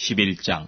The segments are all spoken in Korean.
11장.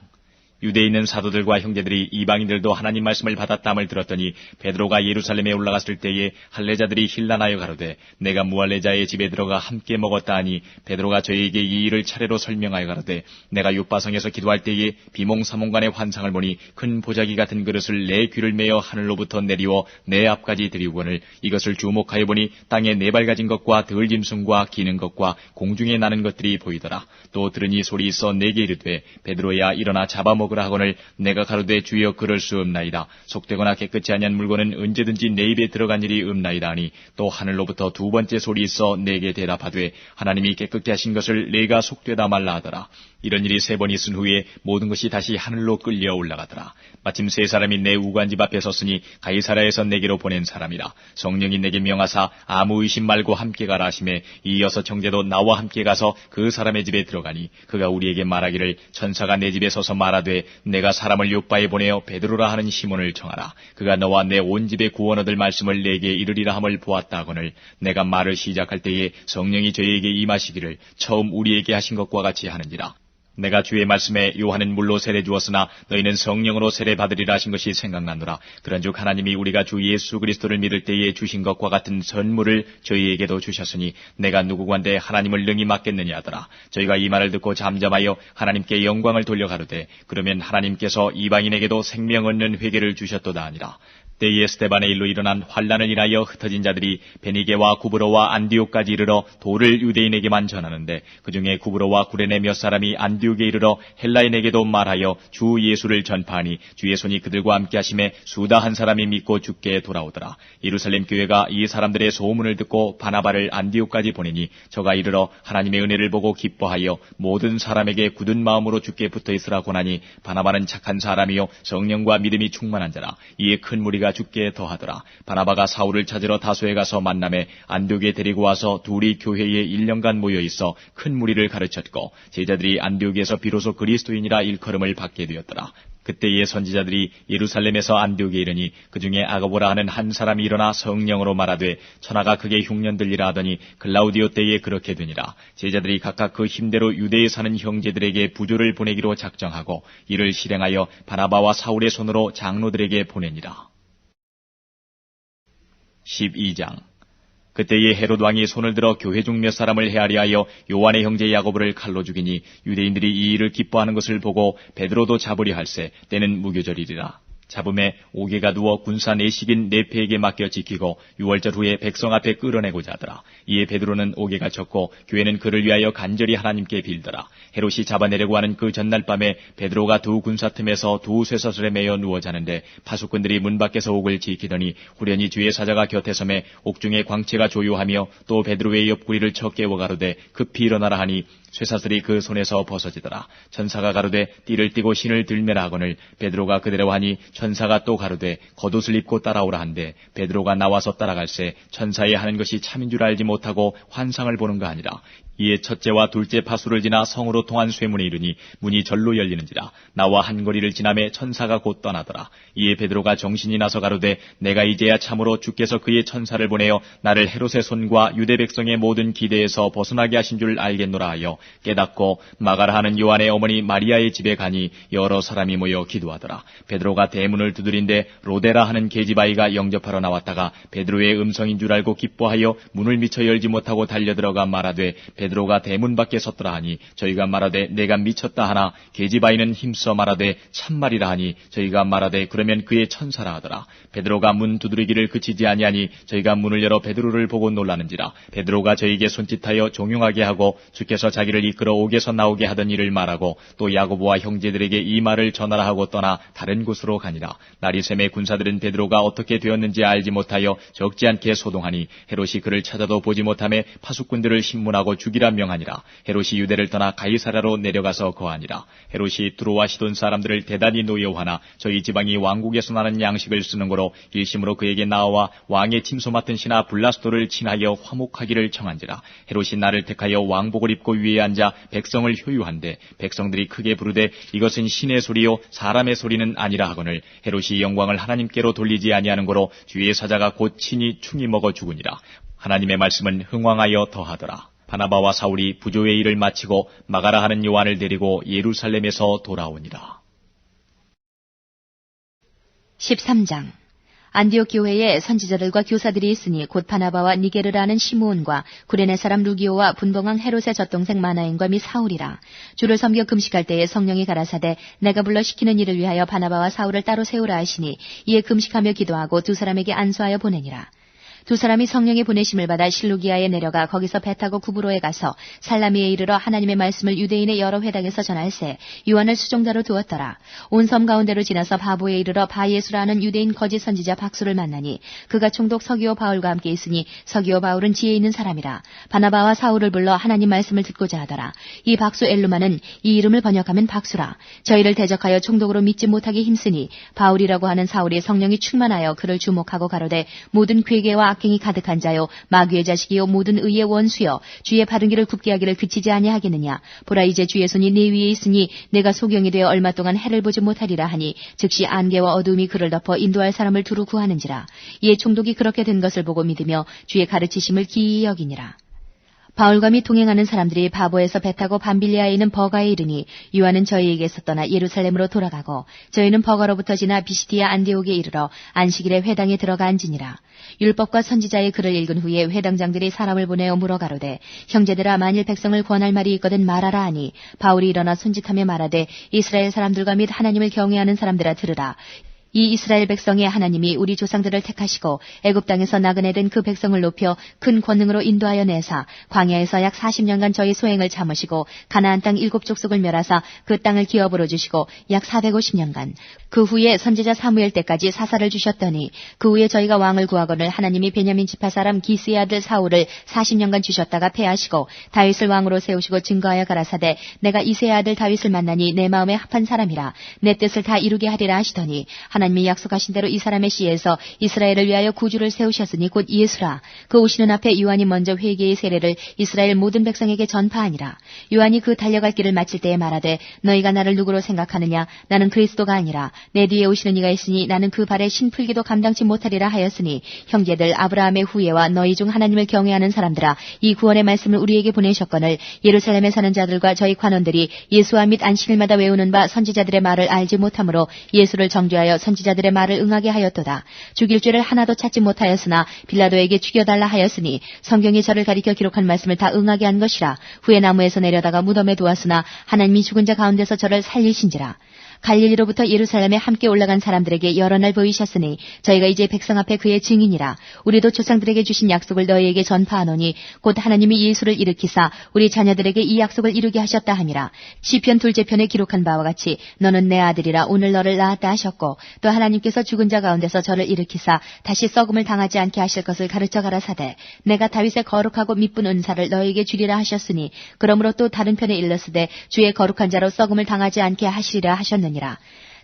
유대에 있는 사도들과 형제들이 이방인들도 하나님 말씀을 받았다함을 들었더니 베드로가 예루살렘에 올라갔을 때에 할례자들이 힐난하여 가로되 내가 무할례자의 집에 들어가 함께 먹었다 하니 베드로가 저희에게 이 일을 차례로 설명하여 가로되 내가 요바성에서 기도할 때에 비몽사몽간의 환상을 보니 큰 보자기 같은 그릇을 내 귀를 메어 하늘로부터 내리워 내 앞까지 들이우거늘 이것을 주목하여 보니 땅에 네 발 가진 것과 들짐승과 기는 것과 공중에 나는 것들이 보이더라. 또 들으니 소리 있어 내게 이르되 베드로야 일어나 잡아먹으라 하거늘 내가 가로되 주여 그럴 수 없나이다. 속되거나 깨끗이 아니한 물건은 언제든지 내 입에 들어간 일이 없나이다 하니 또 하늘로부터 두 번째 소리 있어 내게 대답하되 하나님이 깨끗게 하신 것을 내가 속되다 말라 하더라. 이런 일이 세 번 있은 후에 모든 것이 다시 하늘로 끌려 올라가더라. 마침 세 사람이 내 우관집 앞에 섰으니 가이사랴에서 내게로 보낸 사람이라. 성령이 내게 명하사 아무 의심 말고 함께 가라 하시매 이 여섯 형제도 나와 함께 가서 그 사람의 집에 들어가니 그가 우리에게 말하기를 천사가 내 집에 서서 말하되 내가 사람을 요바에 보내어 베드로라 하는 시몬을 청하라. 그가 너와 내 온 집에 구원 얻을 말씀을 내게 이르리라 함을 보았다 하거늘 내가 말을 시작할 때에 성령이 저희에게 임하시기를 처음 우리에게 하신 것과 같이 하느니라. 내가 주의 말씀에 요한은 물로 세례 주었으나 너희는 성령으로 세례 받으리라 하신 것이 생각나노라. 그런즉 하나님이 우리가 주 예수 그리스도를 믿을 때에 주신 것과 같은 선물을 저희에게도 주셨으니 내가 누구관데 하나님을 능히 맡겠느냐 하더라. 저희가 이 말을 듣고 잠잠하여 하나님께 영광을 돌려 가로되 그러면 하나님께서 이방인에게도 생명 얻는 회개를 주셨도다 하니라. 때에 스데반의 일로 일어난 환란을 인하여 흩어진 자들이 베니게와 구브로와 안디옥까지 이르러 도를 유대인에게만 전하는데 그중에 구브로와 구레네 몇 사람이 안디옥에 이르러 헬라인에게도 말하여 주 예수를 전파하니 주의 손이 그들과 함께 하심에 수다 한 사람이 믿고 주께 돌아오더라. 예루살렘 교회가 이 사람들의 소문을 듣고 바나바를 안디옥까지 보내니 저가 이르러 하나님의 은혜를 보고 기뻐하여 모든 사람에게 굳은 마음으로 주께 붙어 있으라 권하니 바나바는 착한 사람이요 성령과 믿음이 충만한 자라. 이에 큰 무리가 주께 더하더라. 바나바가 사울을 찾으러 다소에 가서 만남에 안디옥에 데리고 와서 둘이 교회에 1년간 모여 있어 큰 무리를 가르쳤고 제자들이 안디옥에서 비로소 그리스도인이라 일컬음을 받게 되었더라. 그때의 선지자들이 예루살렘에서 안디옥에 이르니 그중에 아가보라 하는 한 사람이 일어나 성령으로 말하되 천하가 크게 흉년들리라 하더니 글라우디오 때에 그렇게 되니라. 제자들이 각각 그 힘대로 유대에 사는 형제들에게 부조를 보내기로 작정하고 이를 실행하여 바나바와 사울의 손으로 장로들에게 보내니라. 12장. 그때에 헤롯 왕이 손을 들어 교회 중 몇 사람을 헤아려 하여 요한의 형제 야고보를 칼로 죽이니 유대인들이 이 일을 기뻐하는 것을 보고 베드로도 잡으려 할세 때는 무교절이리라. 잡음에 오개가 누워 군사 내식인 네페에게 맡겨 지키고 6월절 후에 백성 앞에 끌어내고자 하더라. 이에 베드로는 오개가 졌고 교회는 그를 위하여 간절히 하나님께 빌더라. 헤롯이 잡아내려고 하는 그 전날 밤에 베드로가 두 군사 틈에서 두 쇠사슬에 매여 누워 자는데 파수꾼들이 문 밖에서 옥을 지키더니 후련히 주의 사자가 곁에 섬에 옥중에 광채가 조요하며 또 베드로의 옆구리를 쳐 깨워 가로되 급히 일어나라 하니 쇠사슬이 그 손에서 벗어지더라. 천사가 가로되 띠를 띠고 신을 들매라 하거늘 베드로가 그대로 하니 천사가 또 가로되 겉옷을 입고 따라오라 한데 베드로가 나와서 따라갈새 천사의 하는 것이 참인 줄 알지 못하고 환상을 보는가 아니라. 이에 첫째와 둘째 파수를 지나 성으로 통한 쇠문에 이르니 문이 절로 열리는지라. 나와 한 거리를 지나매 천사가 곧 떠나더라. 이에 베드로가 정신이 나서 가로되 내가 이제야 참으로 주께서 그의 천사를 보내어 나를 헤롯의 손과 유대 백성의 모든 기대에서 벗어나게 하신 줄 알겠노라 하여 깨닫고 마가라 하는 요한의 어머니 마리아의 집에 가니 여러 사람이 모여 기도하더라. 베드로가 대문을 두드린데 로데라 하는 계집아이가 영접하러 나왔다가 베드로의 음성인 줄 알고 기뻐하여 문을 미쳐 열지 못하고 달려들어가 말하되 베드로가 대문 밖에 섰더라 하니 저희가 말하되 내가 미쳤다 하나 계집아이는 힘써 말하되 참말이라 하니 저희가 말하되 그러면 그의 천사라 하더라. 베드로가 문 두드리기를 그치지 아니하니 저희가 문을 열어 베드로를 보고 놀라는지라. 베드로가 저희에게 손짓하여 종용하게 하고 주께서 자기를 이끌어 옥에서 나오게 하던 일을 말하고 또 야고보와 형제들에게 이 말을 전하라 하고 떠나 다른 곳으로 가니라. 날이 새매 군사들은 베드로가 어떻게 되었는지 알지 못하여 적지 않게 소동하니 헤롯이 그를 찾아도 보지 못하매 파수꾼들을 신문하고 죽이라 명하니라. 헤롯이 유대를 떠나 가이사랴로 내려가서 거하니라. 헤롯이 두로와 시돈 사람들을 대단히 노여워하나 저희 지방이 왕국에서 나는 양식을 쓰는 거로 일심으로 그에게 나와 왕의 침소 맡은 신하 블라스도를 친하여 화목하기를 청한지라. 헤롯이 나를 택하여 왕복을 입고 위에 앉아 백성을 효유한데 백성들이 크게 부르되 이것은 신의 소리요 사람의 소리는 아니라 하거늘 헤롯이 영광을 하나님께로 돌리지 아니하는 거로 주의 사자가 곧 친히 충이 먹어 죽으니라. 하나님의 말씀은 흥왕하여 더하더라. 바나바와 사울이 부조의 일을 마치고 마가라 하는 요한을 데리고 예루살렘에서 돌아오니라. 13장. 안디옥 교회에 선지자들과 교사들이 있으니 곧 바나바와 니게르라는 시므온과 구레네 사람 루기오와 분봉왕 헤롯의 젖동생 마나엔과 및 사울이라. 주를 섬겨 금식할 때에 성령이 가라사대 내가 불러 시키는 일을 위하여 바나바와 사울을 따로 세우라 하시니 이에 금식하며 기도하고 두 사람에게 안수하여 보내니라. 두 사람이 성령의 보내심을 받아 실루기아에 내려가 거기서 배 타고 구브로에 가서 살라미에 이르러 하나님의 말씀을 유대인의 여러 회당에서 전할세 요한을 수종자로 두었더라. 온 섬 가운데로 지나서 바보에 이르러 바예수라는 유대인 거짓 선지자 박수를 만나니 그가 총독 서기오 바울과 함께 있으니 서기오 바울은 지혜 있는 사람이라. 바나바와 사울을 불러 하나님 말씀을 듣고자 하더라. 이 박수 엘루마는 이 이름을 번역하면 박수라. 저희를 대적하여 총독으로 믿지 못하게 힘쓰니 바울이라고 하는 사울이 성령이 충만하여 그를 주목하고 가로되 모든 괴계와 악행이 가득한 자요 마귀의 자식이요 모든 의의 원수여 주의 바른 길을 굽게 하기를 그치지 아니하겠느냐. 보라 이제 주의 손이 네 위에 있으니 내가 소경이 되어 얼마 동안 해를 보지 못하리라 하니 즉시 안개와 어두움이 그를 덮어 인도할 사람을 두루 구하는지라. 이에 총독이 그렇게 된 것을 보고 믿으며 주의 가르치심을 기이히 여기니라. 바울과 및 동행하는 사람들이 바보에서 배 타고 밤빌리아에 있는 버가에 이르니 요한은 저희에게서 떠나 예루살렘으로 돌아가고 저희는 버가로부터 지나 비시디아 안디옥에 이르러 안식일에 회당에 들어가 앉으니라. 율법과 선지자의 글을 읽은 후에 회당장들이 사람을 보내어 물어가로되 형제들아 만일 백성을 권할 말이 있거든 말하라 하니 바울이 일어나 손짓하며 말하되 이스라엘 사람들과 및 하나님을 경외하는 사람들아 들으라. 이 이스라엘 백성의 하나님이 우리 조상들을 택하시고 애굽 땅에서 나그네된 그 백성을 높여 큰 권능으로 인도하여 내사 광야에서 약 40년간 저희 소행을 참으시고 가나안 땅 7족속을 멸하사 그 땅을 기업으로 주시고 약 450년간 그 후에 선지자 사무엘 때까지 사사를 주셨더니 그 후에 저희가 왕을 구하거늘 하나님이 베냐민 지파 사람 기스의 아들 사울을 40년간 주셨다가 패하시고 다윗을 왕으로 세우시고 증거하여 가라사대 내가 이새의 아들 다윗을 만나니 내 마음에 합한 사람이라 내 뜻을 다 이루게 하리라 하시더니 하나님이 약속하신 대로 이 사람의 씨에서 이스라엘을 위하여 구주를 세우셨으니 곧 예수라. 그 오시는 앞에 요한이 먼저 회개의 세례를 이스라엘 모든 백성에게 전파하니라. 요한이 그 달려갈 길을 마칠 때에 말하되 너희가 나를 누구로 생각하느냐. 나는 그리스도가 아니라 내 뒤에 오시는 이가 있으니 나는 그 발에 신풀기도 감당치 못하리라 하였으니 형제들 아브라함의 후예와 너희 중 하나님을 경외하는 사람들아 이 구원의 말씀을 우리에게 보내셨거늘 예루살렘에 사는 자들과 저희 관원들이 예수와 및 안식일마다 외우는 바 선지자들의 말을 알지 못하므로 예수를 정죄하여 선지자들의 말을 응하게 하였도다. 죽일 죄를 하나도 찾지 못하였으나 빌라도에게 죽여달라 하였으니 성경이 저를 가리켜 기록한 말씀을 다 응하게 한 것이라. 후에 나무에서 내려다가 무덤에 두었으나 하나님이 죽은 자 가운데서 저를 살리신지라. 갈릴리로부터 예루살렘에 함께 올라간 사람들에게 여러 날 보이셨으니 저희가 이제 백성 앞에 그의 증인이라. 우리도 조상들에게 주신 약속을 너희에게 전파하노니 곧 하나님이 예수를 일으키사 우리 자녀들에게 이 약속을 이루게 하셨다 하니라. 시편 2째 편에 기록한 바와 같이 너는 내 아들이라 오늘 너를 낳았다 하셨고 또 하나님께서 죽은 자 가운데서 저를 일으키사 다시 썩음을 당하지 않게 하실 것을 가르쳐 가라사대 내가 다윗의 거룩하고 미쁜 은사를 너희에게 주리라 하셨으니 그러므로 또 다른 편에 일렀으되 주의 거룩한 자로 썩음을 당하지 않게 하시리라 하셨느니라.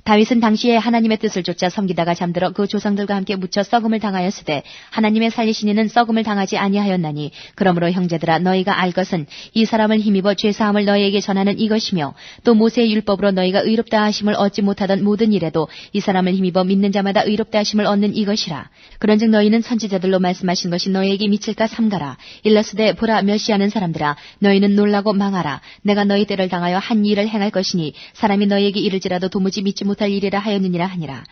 다윗은 당시에 하나님의 뜻을 쫓아 섬기다가 잠들어 그 조상들과 함께 묻혀 썩음을 당하였으되 하나님의 살리신 이는 썩음을 당하지 아니하였나니 그러므로 형제들아 너희가 알 것은 이 사람을 힘입어 죄사함을 너희에게 전하는 이것이며 또 모세의 율법으로 너희가 의롭다 하심을 얻지 못하던 모든 일에도 이 사람을 힘입어 믿는 자마다 의롭다 하심을 얻는 이것이라. 그런즉 너희는 선지자들로 말씀하신 것이 너희에게 미칠까 삼가라. 일러스되 보라 멸시하는 사람들아 너희는 놀라고 망하라. 내가 너희 때를 당하여 한 일을 행할 것이니 사람이 너희에게 이를지라도 도무지 믿지 못할 일이라 하였느니라 하니라.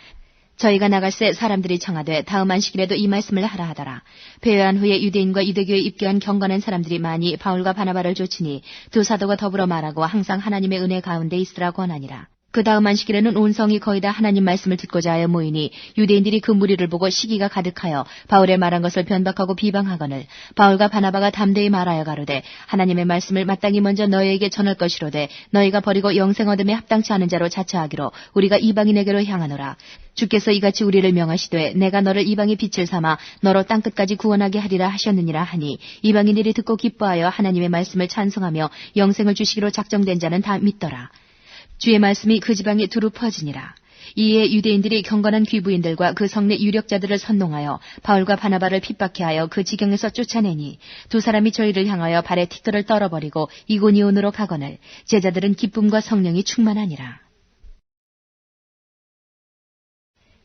저희가 나갈새 사람들이 청하되 다음 안식일에도 이 말씀을 하라 하더라. 배회한 후에 유대인과 유대교에 입교한 경건한 사람들이 많이 바울과 바나바를 좇으니 두 사도가 더불어 말하고 항상 하나님의 은혜 가운데 있으라 권하니라. 그 다음 안식일에는 온 성이 거의 다 하나님 말씀을 듣고자 하여 모이니 유대인들이 그 무리를 보고 시기가 가득하여 바울의 말한 것을 변박하고 비방하거늘 바울과 바나바가 담대히 말하여 가로되 하나님의 말씀을 마땅히 먼저 너희에게 전할 것이로되 너희가 버리고 영생 얻음에 합당치 않은 자로 자처하기로 우리가 이방인에게로 향하노라. 주께서 이같이 우리를 명하시되 내가 너를 이방의 빛을 삼아 너로 땅끝까지 구원하게 하리라 하셨느니라 하니 이방인들이 듣고 기뻐하여 하나님의 말씀을 찬송하며 영생을 주시기로 작정된 자는 다 믿더라. 주의 말씀이 그 지방에 두루 퍼지니라. 이에 유대인들이 경건한 귀부인들과 그 성내 유력자들을 선동하여 바울과 바나바를 핍박해 하여 그 지경에서 쫓아내니 두 사람이 저희를 향하여 발에 티끌을 떨어버리고 이고니온으로 가거늘 제자들은 기쁨과 성령이 충만하니라.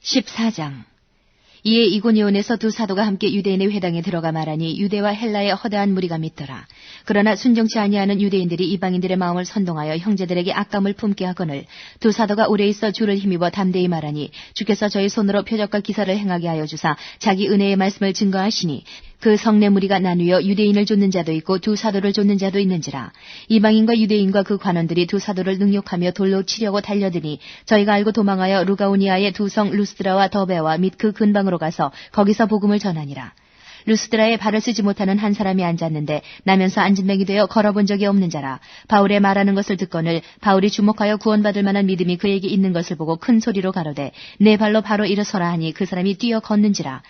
14장. 이에 이고니온에서 두 사도가 함께 유대인의 회당에 들어가 말하니 유대와 헬라의 허다한 무리가 믿더라. 그러나 순종치 아니하는 유대인들이 이방인들의 마음을 선동하여 형제들에게 악감을 품게 하거늘 두 사도가 오래 있어 주를 힘입어 담대히 말하니 주께서 저희 손으로 표적과 기사를 행하게 하여 주사 자기 은혜의 말씀을 증거하시니 그 성내 무리가 나뉘어 유대인을 쫓는 자도 있고 두 사도를 쫓는 자도 있는지라. 이방인과 유대인과 그 관원들이 두 사도를 능욕하며 돌로 치려고 달려드니 저희가 알고 도망하여 루가오니아의 두 성 루스드라와 더베와 및 그 근방으로 가서 거기서 복음을 전하니라. 루스드라에 발을 쓰지 못하는 한 사람이 앉았는데 나면서 앉은 맹이 되어 걸어본 적이 없는 자라. 바울의 말하는 것을 듣거늘 바울이 주목하여 구원받을 만한 믿음이 그에게 있는 것을 보고 큰 소리로 가로되 내 발로 바로 일어서라 하니 그 사람이 뛰어 걷는지라.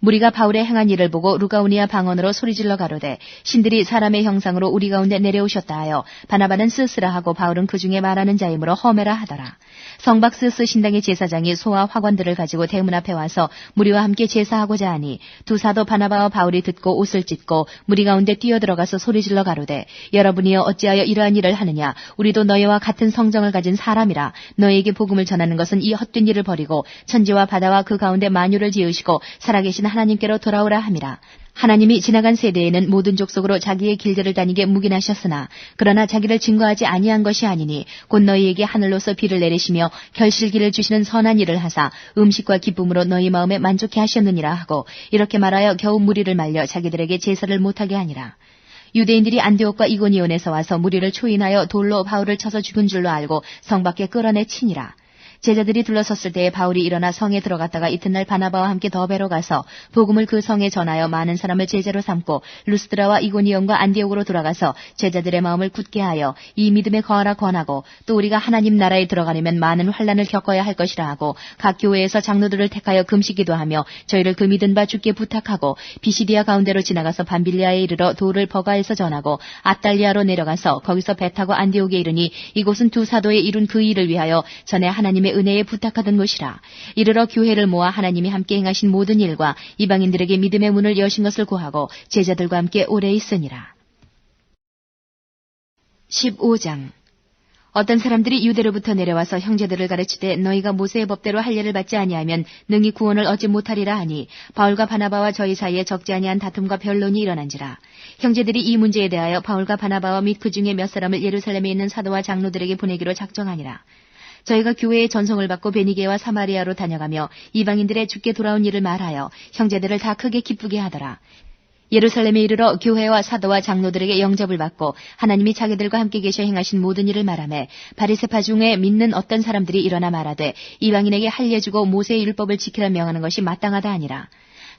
무리가 바울의 행한 일을 보고 루가오니아 방언으로 소리질러 가로되 신들이 사람의 형상으로 우리 가운데 내려오셨다 하여 바나바는 스스라 하고 바울은 그 중에 말하는 자이므로 허메라 하더라. 성박스스 신당의 제사장이 소와 화관들을 가지고 대문 앞에 와서 무리와 함께 제사하고자 하니 두 사도 바나바와 바울이 듣고 옷을 찢고 무리 가운데 뛰어들어가서 소리질러 가로되 여러분이여 어찌하여 이러한 일을 하느냐. 우리도 너희와 같은 성정을 가진 사람이라. 너희에게 복음을 전하는 것은 이 헛된 일을 버리고 천지와 바다와 그 가운데 만유를 지으시고 살아계신 하나님께로 돌아오라 함이라. 하나님이 지나간 세대에는 모든 족속으로 자기의 길들을 다니게 묵인하셨으나 그러나 자기를 증거하지 아니한 것이 아니니 곧 너희에게 하늘로서 비를 내리시며 결실기를 주시는 선한 일을 하사 음식과 기쁨으로 너희 마음에 만족해 하셨느니라 하고 이렇게 말하여 겨우 무리를 말려 자기들에게 제사를 못하게 하니라. 유대인들이 안디옥과 이고니온에서 와서 무리를 초인하여 돌로 바울을 쳐서 죽은 줄로 알고 성 밖에 끌어내 치니라. 제자들이 둘러섰을 때에 바울이 일어나 성에 들어갔다가 이튿날 바나바와 함께 더베로 가서 복음을 그 성에 전하여 많은 사람을 제자로 삼고 루스드라와 이고니온과 안디옥으로 돌아가서 제자들의 마음을 굳게 하여 이 믿음에 거하라 권하고 또 우리가 하나님 나라에 들어가려면 많은 환난을 겪어야 할 것이라 하고 각 교회에서 장로들을 택하여 금식기도 하며 저희를 그 믿은 바 주께 부탁하고 비시디아 가운데로 지나가서 밤빌리아에 이르러 도를 버가에서 전하고 아달리아로 내려가서 거기서 배 타고 안디옥에 이르니 이곳은 두 사도의 이룬 그 일을 위하여 전에 하나님의 은혜에 부탁하던 곳이라. 이르러 교회를 모아 하나님이 함께 행하신 모든 일과 이방인들에게 믿음의 문을 여신 것을 고하고 제자들과 함께 오래 있으니라. 15장. 어떤 사람들이 유대로부터 내려와서 형제들을 가르치되 너희가 모세의 법대로 할례를 받지 아니하면 능히 구원을 얻지 못하리라 하니 바울과 바나바와 저희 사이에 적지 아니한 다툼과 변론이 일어난지라. 형제들이 이 문제에 대하여 바울과 바나바와 및 그 중에 몇 사람을 예루살렘에 있는 사도와 장로들에게 보내기로 작정하니라. 저희가 교회의 전송을 받고 베니게와 사마리아로 다녀가며 이방인들의 주께 돌아온 일을 말하여 형제들을 다 크게 기쁘게 하더라. 예루살렘에 이르러 교회와 사도와 장로들에게 영접을 받고 하나님이 자기들과 함께 계셔 행하신 모든 일을 말하며 바리새파 중에 믿는 어떤 사람들이 일어나 말하되 이방인에게 할례 주고 모세의 율법을 지키라 명하는 것이 마땅하다 아니라.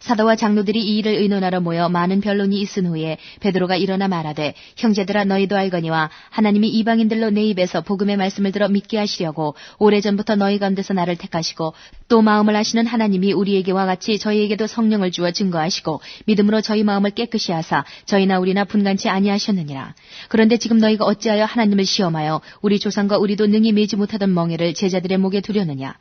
사도와 장로들이 이 일을 의논하러 모여 많은 변론이 있은 후에 베드로가 일어나 말하되 형제들아 너희도 알거니와 하나님이 이방인들로 내 입에서 복음의 말씀을 들어 믿게 하시려고 오래전부터 너희 가운데서 나를 택하시고 또 마음을 아시는 하나님이 우리에게와 같이 저희에게도 성령을 주어 증거하시고 믿음으로 저희 마음을 깨끗이 하사 저희나 우리나 분간치 아니하셨느니라. 그런데 지금 너희가 어찌하여 하나님을 시험하여 우리 조상과 우리도 능히 매지 못하던 멍에를 제자들의 목에 두려느냐.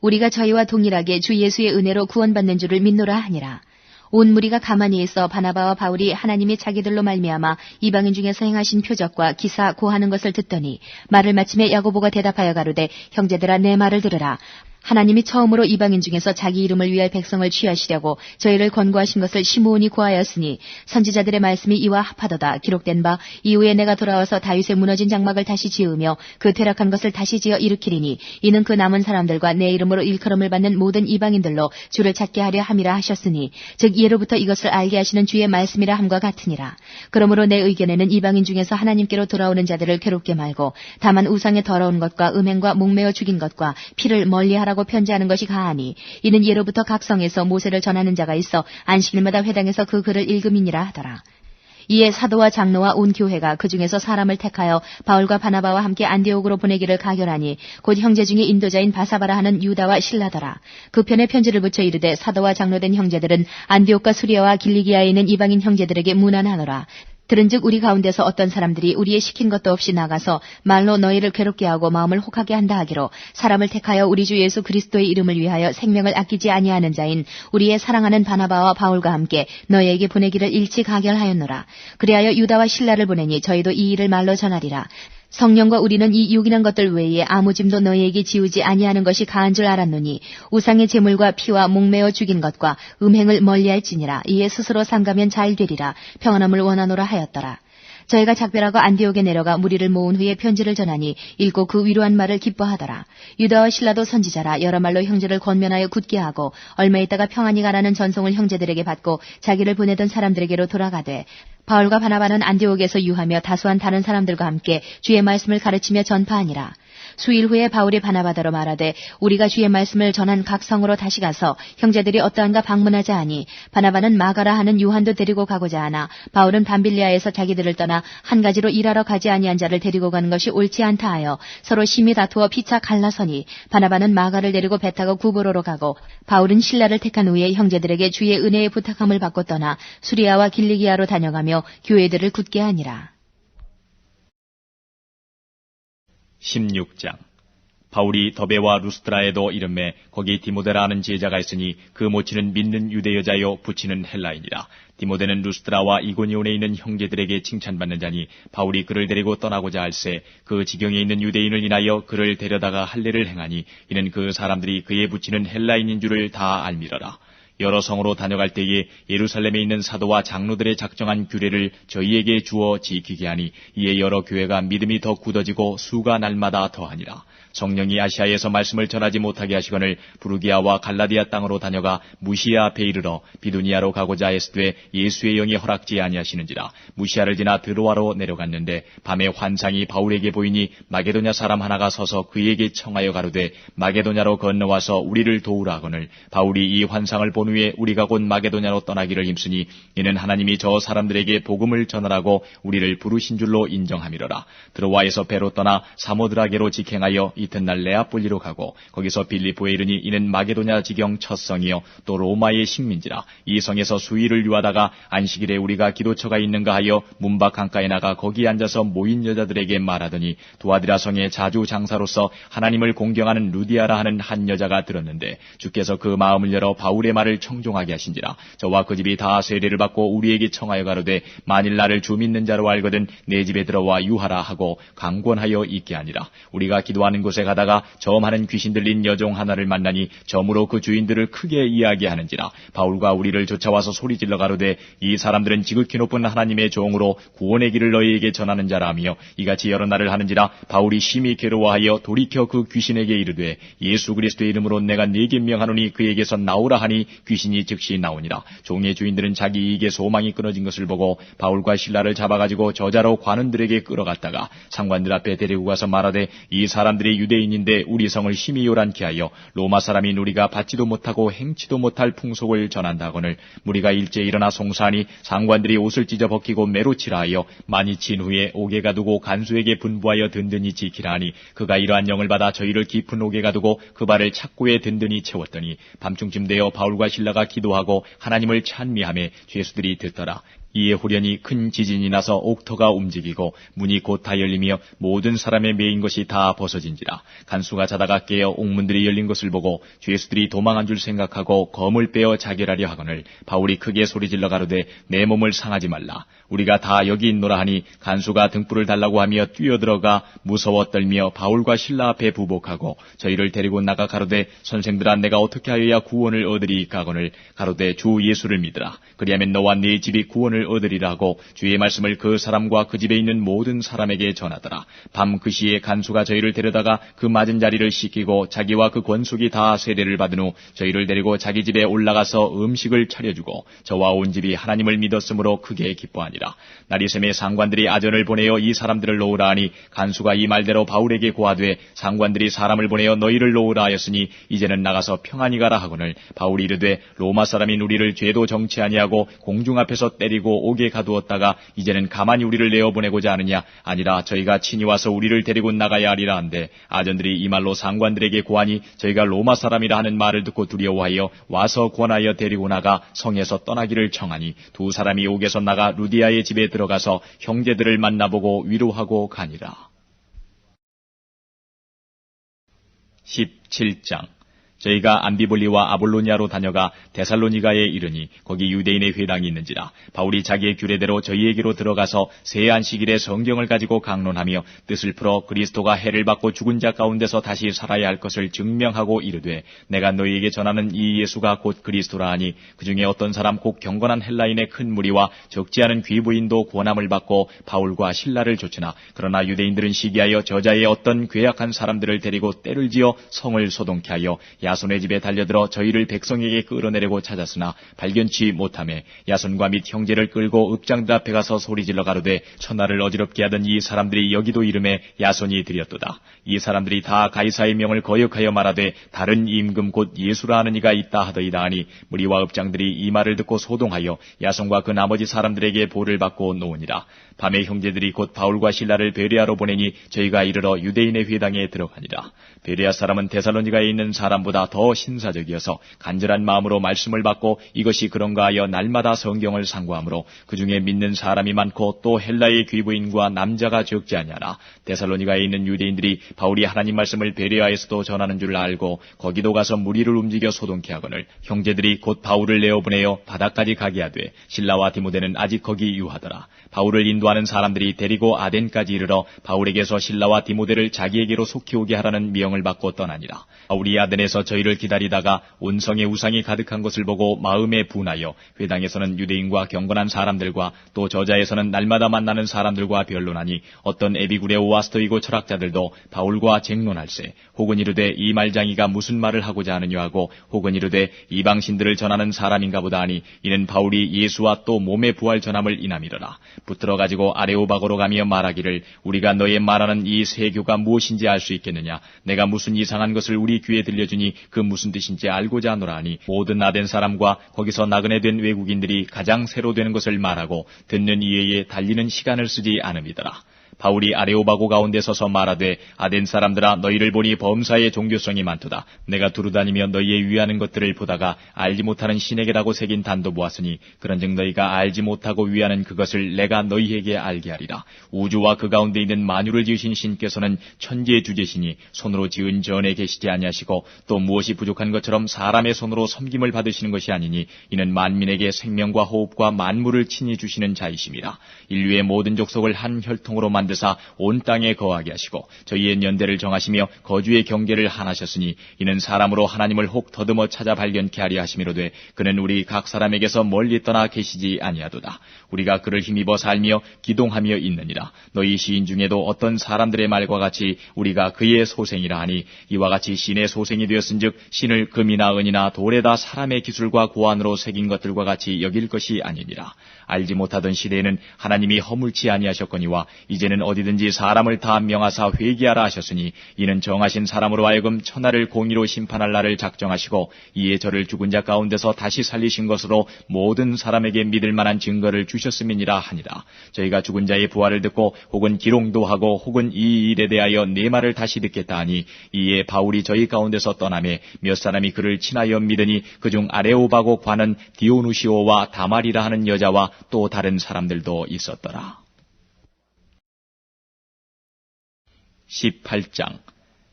우리가 저희와 동일하게 주 예수의 은혜로 구원받는 줄을 믿노라 하니라. 온 무리가 가만히 있어 바나바와 바울이 하나님이 자기들로 말미암아 이방인 중에서 행하신 표적과 기사 고하는 것을 듣더니 말을 마침에 야고보가 대답하여 가로되 형제들아 내 말을 들으라. 하나님이 처음으로 이방인 중에서 자기 이름을 위할 백성을 취하시려고 저희를 권고하신 것을 시므온이 고하였으니 선지자들의 말씀이 이와 합하도다. 기록된 바 이후에 내가 돌아와서 다윗의 무너진 장막을 다시 지으며 그 퇴락한 것을 다시 지어 일으키리니 이는 그 남은 사람들과 내 이름으로 일컬음을 받는 모든 이방인들로 주를 찾게 하려 함이라 하셨으니 즉 예로부터 이것을 알게 하시는 주의 말씀이라 함과 같으니라. 그러므로 내 의견에는 이방인 중에서 하나님께로 돌아오는 자들을 괴롭게 말고 다만 우상의 더러운 것과 음행과 목매어 죽인 것과 피를 멀리하라고 편지하는 것이 가하니 이는 예로부터 각 성에서 모세를 전하는 자가 있어 안식일마다 회당에서 그 글을 읽음이니라 하더라. 이에 사도와 장로와 온 교회가 그 중에서 사람을 택하여 바울과 바나바와 함께 안디옥으로 보내기를 가결하니 곧 형제 중에 인도자인 바사바라 하는 유다와 실라더라. 그 편에 편지를 붙여 이르되 사도와 장로된 형제들은 안디옥과 수리아와 길리기아에 있는 이방인 형제들에게 문안하노라. 들은즉 우리 가운데서 어떤 사람들이 우리의 시킨 것도 없이 나가서 말로 너희를 괴롭게 하고 마음을 혹하게 한다 하기로 사람을 택하여 우리 주 예수 그리스도의 이름을 위하여 생명을 아끼지 아니하는 자인 우리의 사랑하는 바나바와 바울과 함께 너희에게 보내기를 일치 가결하였노라. 그리하여 유다와 실라를 보내니 저희도 이 일을 말로 전하리라. 성령과 우리는 이 육인한 것들 외에 아무 짐도 너희에게 지우지 아니하는 것이 가한 줄 알았노니 우상의 제물과 피와 목매어 죽인 것과 음행을 멀리할지니라. 이에 스스로 삼가면 잘 되리라. 평안함을 원하노라 하였더라. 저희가 작별하고 안디옥에 내려가 무리를 모은 후에 편지를 전하니 읽고 그 위로한 말을 기뻐하더라. 유다와 실라도 선지자라. 여러 말로 형제를 권면하여 굳게 하고 얼마 있다가 평안히 가라는 전송을 형제들에게 받고 자기를 보내던 사람들에게로 돌아가되 바울과 바나바는 안디옥에서 유하며 다수한 다른 사람들과 함께 주의 말씀을 가르치며 전파하니라. 수일 후에 바울이 바나바더러 말하되 우리가 주의 말씀을 전한 각 성으로 다시 가서 형제들이 어떠한가 방문하자 하니 바나바는 마가라 하는 요한도 데리고 가고자 하나 바울은 밤빌리아에서 자기들을 떠나 한 가지로 일하러 가지 아니한 자를 데리고 가는 것이 옳지 않다 하여 서로 심히 다투어 피차 갈라서니 바나바는 마가를 데리고 배 타고 구브로로 가고 바울은 실라를 택한 후에 형제들에게 주의 은혜의 부탁함을 받고 떠나 수리아와 길리기아로 다녀가며 교회들을 굳게 하니라. 16장. 바울이 더베와 루스트라에도 이름에 거기 디모데라는 제자가 있으니 그 모친은 믿는 유대 여자요 부친은 헬라인이라. 디모데는 루스트라와 이고니온에 있는 형제들에게 칭찬받는 자니 바울이 그를 데리고 떠나고자 할새 그 지경에 있는 유대인을 인하여 그를 데려다가 할례를 행하니 이는 그 사람들이 그의 부친은 헬라인인 줄을 다 알미러라. 여러 성으로 다녀갈 때에 예루살렘에 있는 사도와 장로들의 작정한 규례를 저희에게 주어 지키게 하니 이에 여러 교회가 믿음이 더 굳어지고 수가 날마다 더하니라. 성령이 아시아에서 말씀을 전하지 못하게 하시거늘 부르기아와 갈라디아 땅으로 다녀가 무시아 앞에 이르러 비두니아로 가고자 했으되 예수의 영이 허락지 아니하시는지라. 무시아를 지나 드로아로 내려갔는데 밤에 환상이 바울에게 보이니 마게도냐 사람 하나가 서서 그에게 청하여 가로되 마게도냐로 건너와서 우리를 도우라 하거늘 바울이 이 환상을 본 후에 우리가 곧 마게도냐로 떠나기를 힘쓰니 이는 하나님이 저 사람들에게 복음을 전하라고 우리를 부르신 줄로 인정함이로라. 드로아에서 배로 떠나 사모드라게로 직행하여 이튿날 레아폴리로 가고 거기서 빌립보에 이르니 이는 마게도냐 지경 첫 성이요 또 로마의 식민지라. 이 성에서 수일을 유하다가 안식일에 우리가 기도처가 있는가 하여 문밖 강가에 나가 거기 앉아서 모인 여자들에게 말하더니 두아디라 성의 자주 장사로서 하나님을 공경하는 루디아라 하는 한 여자가 들었는데 주께서 그 마음을 열어 바울의 말을 청종하게 하신지라. 저와 그 집이 다 세례를 받고 우리에게 청하여 가로되 만일 나를 주 믿는 자로 알거든 내 집에 들어와 유하라 하고 강권하여 있게 하니라. 우리가 기도하는 곳에 가다가 점하는 귀신 들린 여종 하나를 만나니 점으로 그 주인들을 크게 이야기하는지라. 바울과 우리를 쫓아와서 소리질러 가로되 이 사람들은 지극히 높은 하나님의 종으로 구원의 길을 너희에게 전하는 자라며 이같이 여러 날을 하는지라. 바울이 심히 괴로워하여 돌이켜 그 귀신에게 이르되 예수 그리스도의 이름으로 내가 네게 명하노니 그에게서 나오라 하니 귀신이 즉시 나오니라. 종의 주인들은 자기 이익의 소망이 끊어진 것을 보고 바울과 실라를 잡아가지고 저자로 관원들에게 끌어갔다가 상관들 앞에 데리고 가서 말하되 이 사람들이 유대인인데 우리 성을 심히 요란케 하여 로마 사람인 우리가 받지도 못하고 행치도 못할 풍속을 전한다거늘 무리가 일제에 일어나 송사하니 상관들이 옷을 찢어 벗기고 매로치라 하여 많이 친 후에 옥에 가두고 간수에게 분부하여 든든히 지키라 하니 그가 이러한 영을 받아 저희를 깊은 옥에 가두고 그 발을 착고에 든든히 채웠더니 밤중쯤 되어 바울과 실라가 기도하고 하나님을 찬미하며 죄수들이 듣더라. 이에 후련히 큰 지진이 나서 옥터가 움직이고 문이 곧 다 열리며 모든 사람의 매인 것이 다 벗어진지라. 간수가 자다가 깨어 옥문들이 열린 것을 보고 죄수들이 도망한 줄 생각하고 검을 빼어 자결하려 하거늘 바울이 크게 소리질러 가로되 내 몸을 상하지 말라. 우리가 다 여기 있노라 하니 간수가 등불을 달라고 하며 뛰어들어가 무서워 떨며 바울과 실라 앞에 부복하고 저희를 데리고 나가 가로되 선생들아 내가 어떻게 하여야 구원을 얻으리이까 하거늘 가로되 주 예수를 믿으라. 그리하면 너와 네 집이 구원을 얻으리라 하고 주의 말씀을 그 사람과 그 집에 있는 모든 사람에게 전하더라. 밤 그 시에 간수가 저희를 데려다가 그 맞은 자리를 씻기고 자기와 그 권속이 다 세례를 받은 후 저희를 데리고 자기 집에 올라가서 음식을 차려주고 저와 온 집이 하나님을 믿었으므로 크게 기뻐하니라. 나리샘의 상관들이 아전을 보내어 이 사람들을 놓으라 하니 간수가 이 말대로 바울에게 고하되 상관들이 사람을 보내어 너희를 놓으라 하였으니 이제는 나가서 평안히 가라 하거늘 바울이 이르되 로마 사람인 우리를 죄도 정치 아니하고 공중 앞에서 때리고 옥에 가두었다가 이제는 가만히 우리를 내어보내고자 하느냐. 아니라 저희가 친히 와서 우리를 데리고 나가야 하리라 한데 아전들이 이 말로 상관들에게 고하니 저희가 로마 사람이라 하는 말을 듣고 두려워하여 와서 권하여 데리고 나가 성에서 떠나기를 청하니 두 사람이 옥에서 나가 루디아의 집에 들어가서 형제들을 만나보고 위로하고 가니라. 17장. 저희가 암비볼리와 아볼로니아로 다녀가 데살로니가에 이르니 거기 유대인의 회당이 있는지라. 바울이 자기의 규례대로 저희에게로 들어가서 새 안식일에 성경을 가지고 강론하며 뜻을 풀어 그리스도가 해를 받고 죽은 자 가운데서 다시 살아야 할 것을 증명하고 이르되, 내가 너희에게 전하는 이 예수가 곧 그리스도라 하니 그 중에 어떤 사람 곧 경건한 헬라인의 큰 무리와 적지 않은 귀부인도 권함을 받고 바울과 실라를 쫓으나, 그러나 유대인들은 시기하여 저자의 어떤 괴악한 사람들을 데리고 때를 지어 성을 소동케 하여 야손의 집에 달려들어 저희를 백성에게 끌어내려고 찾았으나 발견치 못하매 야손과 및 형제를 끌고 읍장들 앞에 가서 소리질러 가로되, 천하를 어지럽게 하던 이 사람들이 여기도 이름에 야손이 들였도다. 이 사람들이 다 가이사의 명을 거역하여 말하되 다른 임금 곧 예수라 하는 이가 있다 하더이다 하니, 무리와 읍장들이 이 말을 듣고 소동하여 야손과 그 나머지 사람들에게 보를 받고 놓으니라. 밤에 형제들이 곧 바울과 실라를 베레아로 보내니 저희가 이르러 유대인의 회당에 들어가니라. 베레아 사람은 데살로니가에 있는 사람보다 더 신사적이어서 간절한 마음으로 말씀을 받고 이것이 그런가 하여 날마다 성경을 상고하므로 그 중에 믿는 사람이 많고 또 헬라의 귀부인과 남자가 적지 아니하나, 데살로니가에 있는 유대인들이 바울이 하나님 말씀을 베레아에서도 전하는 줄 알고 거기도 가서 무리를 움직여 소동케 하거늘, 형제들이 곧 바울을 내어보내어 바다까지 가게 하되 실라와 디모데는 아직 거기 유하더라. 바울을 인도하는 사람들이 데리고 아덴까지 이르러 바울에게서 실라와 디모데를 자기에게로 속히 오게 하라는 명을 받고 떠나니라. 바울이 아덴에서 저희를 기다리다가 온 성에 우상이 가득한 것을 보고 마음에 분하여 회당에서는 유대인과 경건한 사람들과 또 저자에서는 날마다 만나는 사람들과 변론하니, 어떤 에비구레오와 스토이고 철학자들도 바울과 쟁론할세, 혹은 이르되 이 말장이가 무슨 말을 하고자 하느냐 하고, 혹은 이르되 이방신들을 전하는 사람인가 보다 하니, 이는 바울이 예수와 또 몸의 부활 전함을 인함이로라. 붙들어 가지고 아레오바고로 가며 말하기를, 우리가 너의 말하는 이 세교가 무엇인지 알 수 있겠느냐? 내가 무슨 이상한 것을 우리 귀에 들려주니 그 무슨 뜻인지 알고자 하노라 하니, 모든 아덴 사람과 거기서 나그네 된 외국인들이 가장 새로 되는 것을 말하고 듣는 이에게 달리는 시간을 쓰지 않음이더라. 바울이 아레오바고 가운데 서서 말하되, 아덴 사람들아, 너희를 보니 범사의 종교성이 많도다. 내가 두루다니며 너희의 위하는 것들을 보다가 알지 못하는 신에게라고 새긴 단도 보았으니, 그런즉 너희가 알지 못하고 위하는 그것을 내가 너희에게 알게 하리라. 우주와 그 가운데 있는 만유를 지으신 신께서는 천지의 주제시니 손으로 지은 전에 계시지 아니하시고, 또 무엇이 부족한 것처럼 사람의 손으로 섬김을 받으시는 것이 아니니, 이는 만민에게 생명과 호흡과 만물을 친히 주시는 자이심이라. 인류의 모든 족속을 한 혈통으로 만드사 온 땅에 거하게 하시고 저희의 연대를 정하시며 거주의 경계를 하나셨으니, 이는 사람으로 하나님을 혹 더듬어 찾아 발견케 하려 하심이로되, 그는 우리 각 사람에게서 멀리 떠나 계시지 아니하도다. 우리가 그를 힘입어 살며 기동하며 있느니라. 너희 시인 중에도 어떤 사람들의 말과 같이 우리가 그의 소생이라 하니, 이와 같이 신의 소생이 되었은즉 신을 금이나 은이나 돌에다 사람의 기술과 고안으로 새긴 것들과 같이 여길 것이 아니니라. 알지 못하던 시대에는 하나님이 허물치 아니하셨거니와 이제는 어디든지 사람을 다 명하사 회개하라 하셨으니, 이는 정하신 사람으로 하여금 천하를 공의로 심판할 날을 작정하시고 이에 저를 죽은 자 가운데서 다시 살리신 것으로 모든 사람에게 믿을 만한 증거를 주셨음이니라 하니라. 저희가 죽은 자의 부활을 듣고 혹은 기롱도 하고 혹은 이 일에 대하여 내 말을 다시 듣겠다 하니, 이에 바울이 저희 가운데서 떠나매 몇 사람이 그를 친하여 믿으니, 그중 아레오바고 관은 디오누시오와 다말이라 하는 여자와 또 다른 사람들도 있었더라. 18장.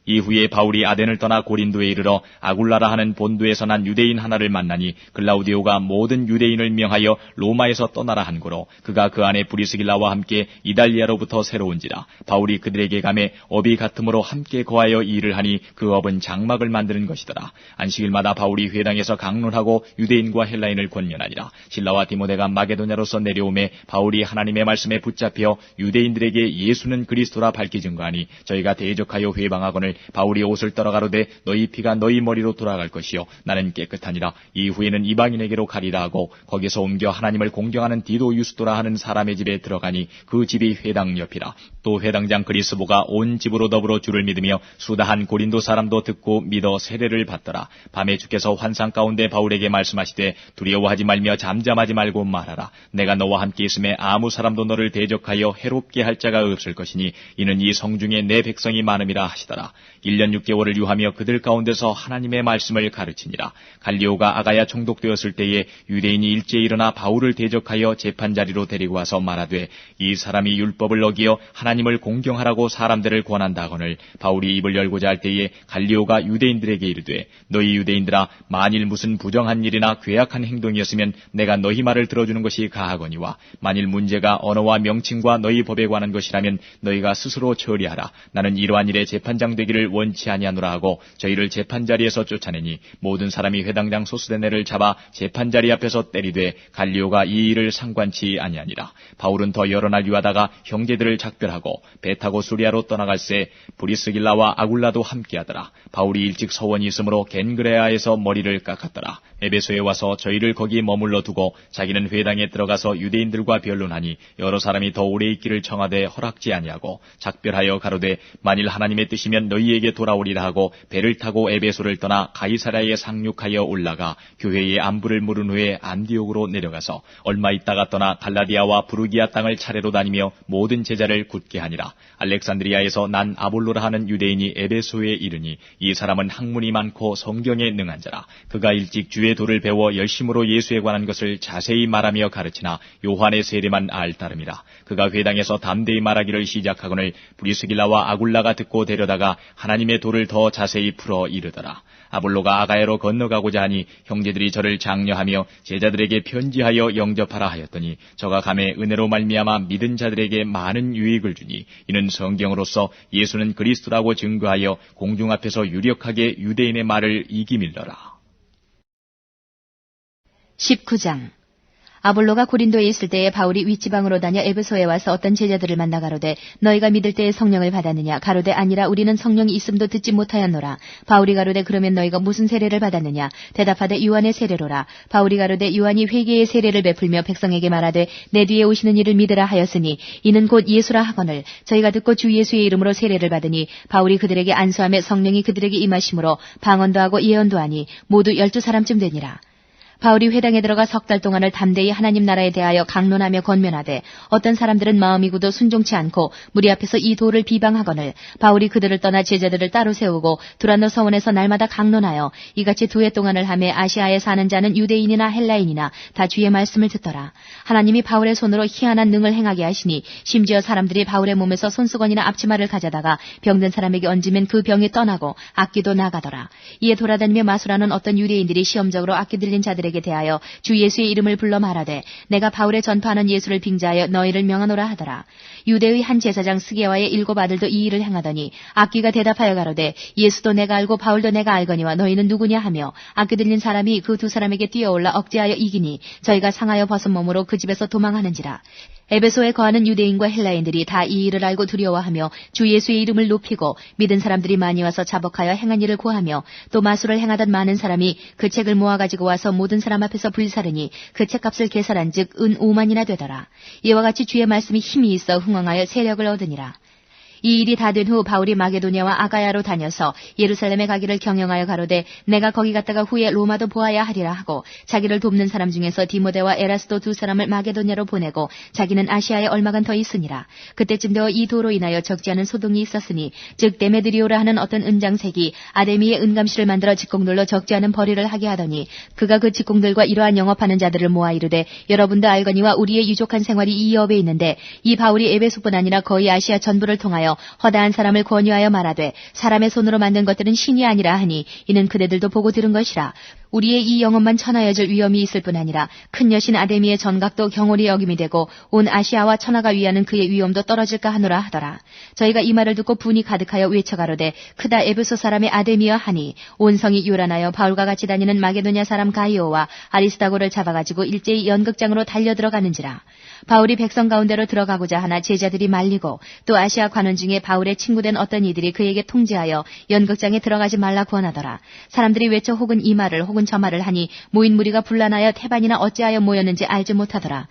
이후에 바울이 아덴을 떠나 고린도에 이르러 아굴라라 하는 본도에서 난 유대인 하나를 만나니, 글라우디오가 모든 유대인을 명하여 로마에서 떠나라 한고로 그가 그 안에 브리스길라와 함께 이달리아로부터 새로운지라. 바울이 그들에게 가매 업이 같음으로 함께 거하여 일을 하니, 그 업은 장막을 만드는 것이더라. 안식일마다 바울이 회당에서 강론하고 유대인과 헬라인을 권면하니라. 실라와 디모데가 마게도냐로서 내려오매 바울이 하나님의 말씀에 붙잡혀 유대인들에게 예수는 그리스도라 밝히 증거하니, 저희가 대적하여 회방하거늘 바울이 옷을 떨어가로되 너희 피가 너희 머리로 돌아갈 것이요 나는 깨끗하니라. 이후에는 이방인에게로 가리라 하고 거기서 옮겨 하나님을 공경하는 디도 유스도라 하는 사람의 집에 들어가니, 그 집이 회당 옆이라. 또 회당장 그리스보가 온 집으로 더불어 주를 믿으며 수다한 고린도 사람도 듣고 믿어 세례를 받더라. 밤에 주께서 환상 가운데 바울에게 말씀하시되, 두려워하지 말며 잠잠하지 말고 말하라. 내가 너와 함께 있음에 아무 사람도 너를 대적하여 해롭게 할 자가 없을 것이니, 이는 이 성중에 내 백성이 많음이라 하시더라. 1년 6개월을 유하며 그들 가운데서 하나님의 말씀을 가르치니라. 갈리오가 아가야 총독되었을 때에 유대인이 일제히 일어나 바울을 대적하여 재판자리로 데리고 와서 말하되 이 사람이 율법을 어기어 하나님을 공경하라고 사람들을 권한다 하거늘 바울이 입을 열고자 할 때에 갈리오가 유대인들에게 이르되 너희 유대인들아 만일 무슨 부정한 일이나 괴악한 행동이었으면 내가 너희 말을 들어주는 것이 가하거니와 만일 문제가 언어와 명칭과 너희 법에 관한 것이라면 너희가 스스로 처리하라. 나는 이러한 일에 재판장 되기를 원치 아니하노라 하고 저희를 재판자리에서 쫓아내니 모든 사람이 회당장 소스데네를 잡아 재판자리 앞에서 때리되 갈리오가 이 일을 상관치 아니하니라. 바울은 더 여러 날 유하다가 형제들을 작별하고 배 타고 수리아로 떠나갈새 브리스길라와 아굴라도 함께하더라. 바울이 일찍 서원이 있으므로 겐그레아에서 머리를 깎았더라. 에베소에 와서 저희를 거기 머물러 두고 자기는 회당에 들어가서 유대인들과 변론하니 여러 사람이 더 오래 있기를 청하되 허락지 아니하고 작별하여 가로되 만일 하나님의 뜻이면 너희에게 돌아오리라 하고 배를 타고 에베소를 떠나 가이사랴에 상륙하여 올라가 교회의 안부를 물은 후에 안디옥으로 내려가서 얼마 있다가 떠나 갈라디아와 부르기아 땅을 차례로 다니며 모든 제자를 굳게 하니라. 알렉산드리아에서 난 아볼로라 하는 유대인이 에베소에 이르니 이 사람은 학문이 많고 성경에 능한 자라. 그가 일찍 주의 도를 배워 열심으로 예수에 관한 것을 자세히 말하며 가르치나 요한의 세례만 알 따름이라. 그가 회당에서 담대히 말하기를 시작하거늘 브리스길라와 아굴라가 듣고 데려다가 하나님의 도를 더 자세히 풀어 이르더라. 아볼로가 아가야로 건너가고자 하니 형제들이 저를 장려하며 제자들에게 편지하여 영접하라 하였더니 저가 감에 은혜로 말미암아 믿은 자들에게 많은 유익을 주니 이는 성경으로서 예수는 그리스도라고 증거하여 공중 앞에서 유력하게 유대인의 말을 이기밀러라. 19장. 아볼로가 고린도에 있을 때에 바울이 윗지방으로 다녀 에베소에 와서 어떤 제자들을 만나 가로되 너희가 믿을 때에 성령을 받았느냐? 가로되 아니라 우리는 성령이 있음도 듣지 못하였노라. 바울이 가로되 그러면 너희가 무슨 세례를 받았느냐? 대답하되 요한의 세례로라. 바울이 가로되 요한이 회개의 세례를 베풀며 백성에게 말하되 내 뒤에 오시는 이를 믿으라 하였으니 이는 곧 예수라 하거늘 저희가 듣고 주 예수의 이름으로 세례를 받으니 바울이 그들에게 안수하며 성령이 그들에게 임하심으로 방언도 하고 예언도 하니 모두 12사람쯤 되니라. 바울이 회당에 들어가 석 달 동안을 담대히 하나님 나라에 대하여 강론하며 권면하되 어떤 사람들은 마음이 굳어 순종치 않고 무리 앞에서 이 도를 비방하거늘 바울이 그들을 떠나 제자들을 따로 세우고 두란노 서원에서 날마다 강론하여 이같이 2해 동안을 하며 아시아에 사는 자는 유대인이나 헬라인이나 다 주의 말씀을 듣더라. 하나님이 바울의 손으로 희한한 능을 행하게 하시니 심지어 사람들이 바울의 몸에서 손수건이나 앞치마를 가져다가 병든 사람에게 얹으면 그 병이 떠나고 악귀도 나가더라. 이에 돌아다니며 마술하는 어떤 유대인들이 시험적으로 악귀 들린 자들에게 대하여 주 예수의 이름을 불러 말하되 내가 바울의 전파하는 예수를 빙자하여 너희를 명하노라 하더라. 유대의 한 제사장 스게와의 7 아들도 이 일을 행하더니 악귀가 대답하여 가로되 예수도 내가 알고 바울도 내가 알거니와 너희는 누구냐 하며 악귀 들린 사람이 그 2 사람에게 뛰어올라 억제하여 이기니 저희가 상하여 벗은 몸으로 그 집에서 도망하는지라. 에베소에 거하는 유대인과 헬라인들이 다 이 일을 알고 두려워하며 주 예수의 이름을 높이고 믿은 사람들이 많이 와서 자복하여 행한 일을 고하며 또 마술을 행하던 많은 사람이 그 책을 모아가지고 와서 모든 사람 앞에서 불사르니 그 책값을 계산한 즉 은 5만이나 되더라. 이와 같이 주의 말씀이 힘이 있어 흥왕하여 세력을 얻으니라. 이 일이 다 된 후 바울이 마게도냐와 아가야로 다녀서 예루살렘에 가기를 경영하여 가로되 내가 거기 갔다가 후에 로마도 보아야 하리라 하고 자기를 돕는 사람 중에서 디모데와 에라스도 2 사람을 마게도냐로 보내고 자기는 아시아에 얼마간 더 있으니라. 그때쯤 되어 이 도로 인하여 적지 않은 소동이 있었으니 즉 데메드리오라 하는 어떤 은장색이 아데미의 은감실을 만들어 직공들로 적지 않은 벌이를 하게 하더니 그가 그 직공들과 이러한 영업하는 자들을 모아 이르되 여러분도 알거니와 우리의 유족한 생활이 이 업에 있는데 이 바울이 에베소뿐 아니라 거의 아시아 전부를 통하여 허다한 사람을 권유하여 말하되 사람의 손으로 만든 것들은 신이 아니라 하니 이는 그대들도 보고 들은 것이라. 우리의 이 영혼만 천하여질 위험이 있을 뿐 아니라 큰 여신 아데미의 전각도 경홀히 여김이 되고 온 아시아와 천하가 위하는 그의 위엄도 떨어질까 하노라 하더라. 저희가 이 말을 듣고 분이 가득하여 외쳐가로되 크다 에베소 사람의 아데미여 하니 온 성이 요란하여 바울과 같이 다니는 마게도냐 사람 가이오와 아리스다고를 잡아가지고 일제히 연극장으로 달려 들어가는지라. 바울이 백성 가운데로 들어가고자 하나 제자들이 말리고 또 아시아 관원 중에 바울의 친구된 어떤 이들이 그에게 통지하여 연극장에 들어가지 말라 구원하더라. 사람들이 외쳐 혹은 이 말을 혹은 저 말을 하니 모인 무리가 분란하여 태반이나 어찌하여 모였는지 알지 못하더라.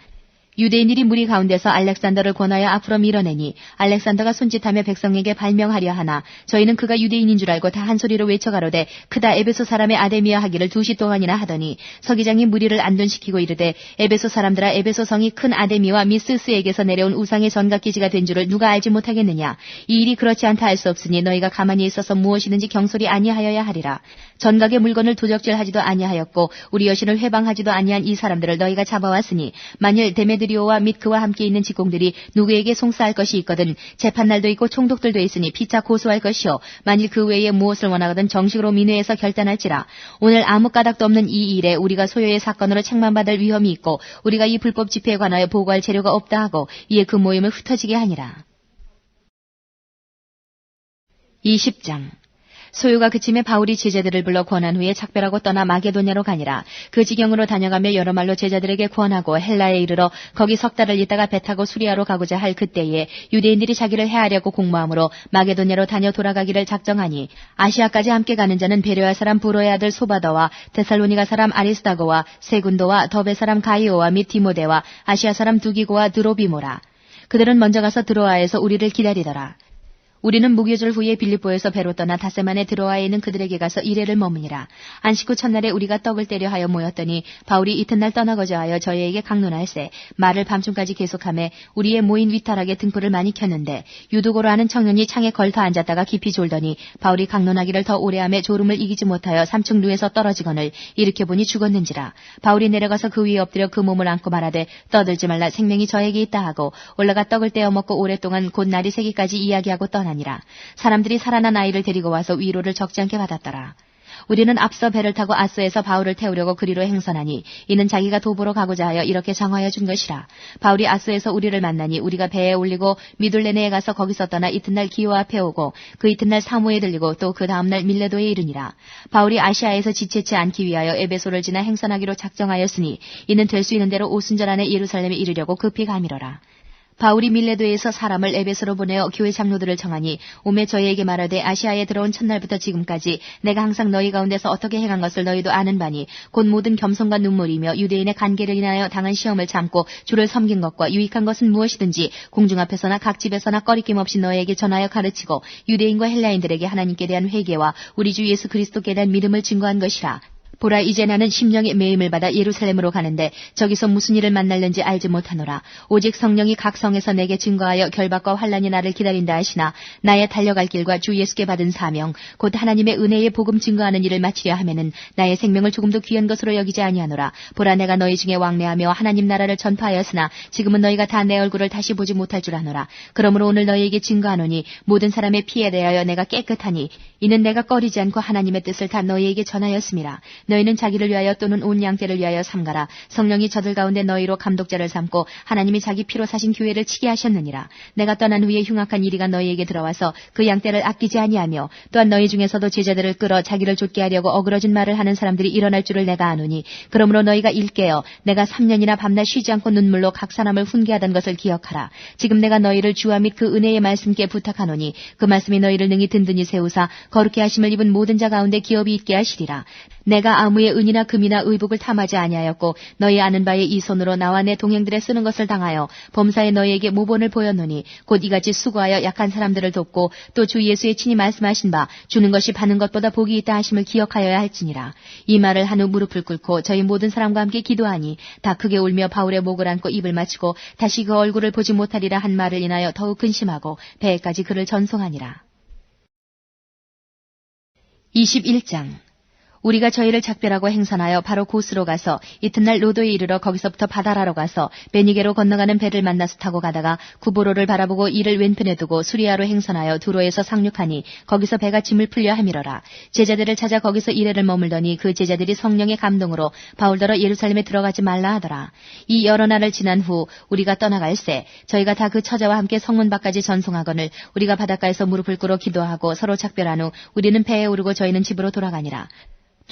유대인들이 무리 가운데서 알렉산더를 권하여 앞으로 밀어내니 알렉산더가 손짓하며 백성에게 발명하려 하나 저희는 그가 유대인인 줄 알고 다 한 소리로 외쳐가로되 크다 에베소 사람의 아데미아 하기를 2시 동안이나 하더니 서기장이 무리를 안둔시키고 이르되 에베소 사람들아 에베소 성이 큰 아데미와 미스스에게서 내려온 우상의 전각기지가 된 줄을 누가 알지 못하겠느냐. 이 일이 그렇지 않다 할 수 없으니 너희가 가만히 있어서 무엇이든지 경솔히 아니하여야 하리라. 전각의 물건을 도적질하지도 아니하였고 우리 여신을 회방하지도 아니한 이 사람들을 너희가 잡아왔으니 만일 데메드리오와 및 그와 함께 있는 직공들이 누구에게 송사할 것이 있거든 재판날도 있고 총독들도 있으니 피차 고소할 것이요 만일 그 외에 무엇을 원하거든 정식으로 민회에서 결단할지라. 오늘 아무 까닭도 없는 이 일에 우리가 소요의 사건으로 책망받을 위험이 있고 우리가 이 불법 집회에 관하여 보고할 재료가 없다 하고 이에 그 모임을 흩어지게 하니라. 20장 소요가 그침에 바울이 제자들을 불러 권한 후에 작별하고 떠나 마게도냐로 가니라. 그 지경으로 다녀가며 여러 말로 제자들에게 권하고 헬라에 이르러 거기 석 달을 있다가 배 타고 수리아로 가고자 할 그때에 유대인들이 자기를 해하려고 공모함으로 마게도냐로 다녀 돌아가기를 작정하니 아시아까지 함께 가는 자는 베레아 사람 부로의 아들 소바더와 데살로니가 사람 아리스다고와 세군도와 더베 사람 가이오와 및 디모데와 아시아 사람 두기고와 드로비모라. 그들은 먼저 가서 드로아에서 우리를 기다리더라. 우리는 무교절 후에 빌립보에서 배로 떠나 다세만에 드로아에 있는 그들에게 가서 이래를 머무니라. 안식 후 첫날에 우리가 떡을 떼려 하여 모였더니 바울이 이튿날 떠나고자 하여 저희에게 강론할세 말을 밤중까지 계속하며 우리의 모인 위타락에 등불을 많이 켰는데 유두고로 하는 청년이 창에 걸터 앉았다가 깊이 졸더니 바울이 강론하기를 더 오래 하며 졸음을 이기지 못하여 3층 누에서 떨어지거늘 일으켜보니 죽었는지라. 바울이 내려가서 그 위에 엎드려 그 몸을 안고 말하되 떠들지 말라 생명이 저에게 있다 하고 올라가 떡을 떼어 먹고 오랫동안 곧 날이 새기까지 이야기하고 떠나 사람들이 살아난 아이를 데리고 와서 위로를 적지 않게 받았더라. 우리는 앞서 배를 타고 아스에서 바울을 태우려고 그리로 행선하니 이는 자기가 도보로 가고자 하여 이렇게 정하여 준 것이라. 바울이 아스에서 우리를 만나니 우리가 배에 올리고 미둘레네에 가서 거기서 떠나 이튿날 기호 앞에 오고 그 이튿날 사모에 들리고 또 그 다음날 밀레도에 이르니라. 바울이 아시아에서 지체치 않기 위하여 에베소를 지나 행선하기로 작정하였으니 이는 될 수 있는 대로 오순절 안에 예루살렘에 이르려고 급히 가미러라. 바울이 밀레도에서 사람을 에베소로 보내어 교회 장로들을 청하니 오매 저희에게 말하되 아시아에 들어온 첫날부터 지금까지 내가 항상 너희 가운데서 어떻게 행한 것을 너희도 아는 바니 곧 모든 겸손과 눈물이며 유대인의 간계를 인하여 당한 시험을 참고 주를 섬긴 것과 유익한 것은 무엇이든지 공중 앞에서나 각 집에서나 꺼리낌 없이 너희에게 전하여 가르치고 유대인과 헬라인들에게 하나님께 대한 회개와 우리 주 예수 그리스도께 대한 믿음을 증거한 것이라. 보라 이제 나는 심령의 매임을 받아 예루살렘으로 가는데 저기서 무슨 일을 만날는지 알지 못하노라. 오직 성령이 각 성에서 내게 증거하여 결박과 환란이 나를 기다린다 하시나 나의 달려갈 길과 주 예수께 받은 사명 곧 하나님의 은혜의 복음 증거하는 일을 마치려 하면은 나의 생명을 조금도 귀한 것으로 여기지 아니하노라. 보라 내가 너희 중에 왕래하며 하나님 나라를 전파하였으나 지금은 너희가 다 내 얼굴을 다시 보지 못할 줄 아노라. 그러므로 오늘 너희에게 증거하노니 모든 사람의 피에 대하여 내가 깨끗하니 이는 내가 꺼리지 않고 하나님의 뜻을 다 너희에게 전하였음이라. 너희는 자기를 위하여 또는 온 양떼를 위하여 삼가라. 성령이 저들 가운데 너희로 감독자를 삼고 하나님이 자기 피로 사신 교회를 치게 하셨느니라. 내가 떠난 후에 흉악한 이리가 너희에게 들어와서 그 양떼를 아끼지 아니하며 또한 너희 중에서도 제자들을 끌어 자기를 좇게 하려고 어그러진 말을 하는 사람들이 일어날 줄을 내가 아노니 그러므로 너희가 일깨어 내가 3년이나 밤낮 쉬지 않고 눈물로 각 사람을 훈계하던 것을 기억하라. 지금 내가 너희를 주와 및 그 은혜의 말씀께 부탁하노니 그 말씀이 너희를 능히 든든히 세우사 거룩히 하심을 입은 모든 자 가운데 기업이 있게 하시리라. 내가 아무의 은이나 금이나 의복을 탐하지 아니하였고 너희 아는 바에 이 손으로 나와 내 동행들의 쓰는 것을 당하여 범사에 너희에게 모본을 보였노니 곧 이같이 수고하여 약한 사람들을 돕고 또 주 예수의 친히 말씀하신 바 주는 것이 받는 것보다 복이 있다 하심을 기억하여야 할지니라. 이 말을 한 후 무릎을 꿇고 저희 모든 사람과 함께 기도하니 다 크게 울며 바울의 목을 안고 입을 맞추고 다시 그 얼굴을 보지 못하리라 한 말을 인하여 더욱 근심하고 배에까지 그를 전송하니라. 21장 우리가 저희를 작별하고 행선하여 바로 고스로 가서 이튿날 로도에 이르러 거기서부터 바다라로 가서 베니게로 건너가는 배를 만나서 타고 가다가 구보로를 바라보고 이를 왼편에 두고 수리아로 행선하여 두로에서 상륙하니 거기서 배가 짐을 풀려 함이러라. 제자들을 찾아 거기서 이래를 머물더니 그 제자들이 성령의 감동으로 바울더러 예루살렘에 들어가지 말라 하더라. 이 여러 날을 지난 후 우리가 떠나갈새 저희가 다 그 처자와 함께 성문 밖까지 전송하거늘 우리가 바닷가에서 무릎을 꿇어 기도하고 서로 작별한 후 우리는 배에 오르고 저희는 집으로 돌아가니라.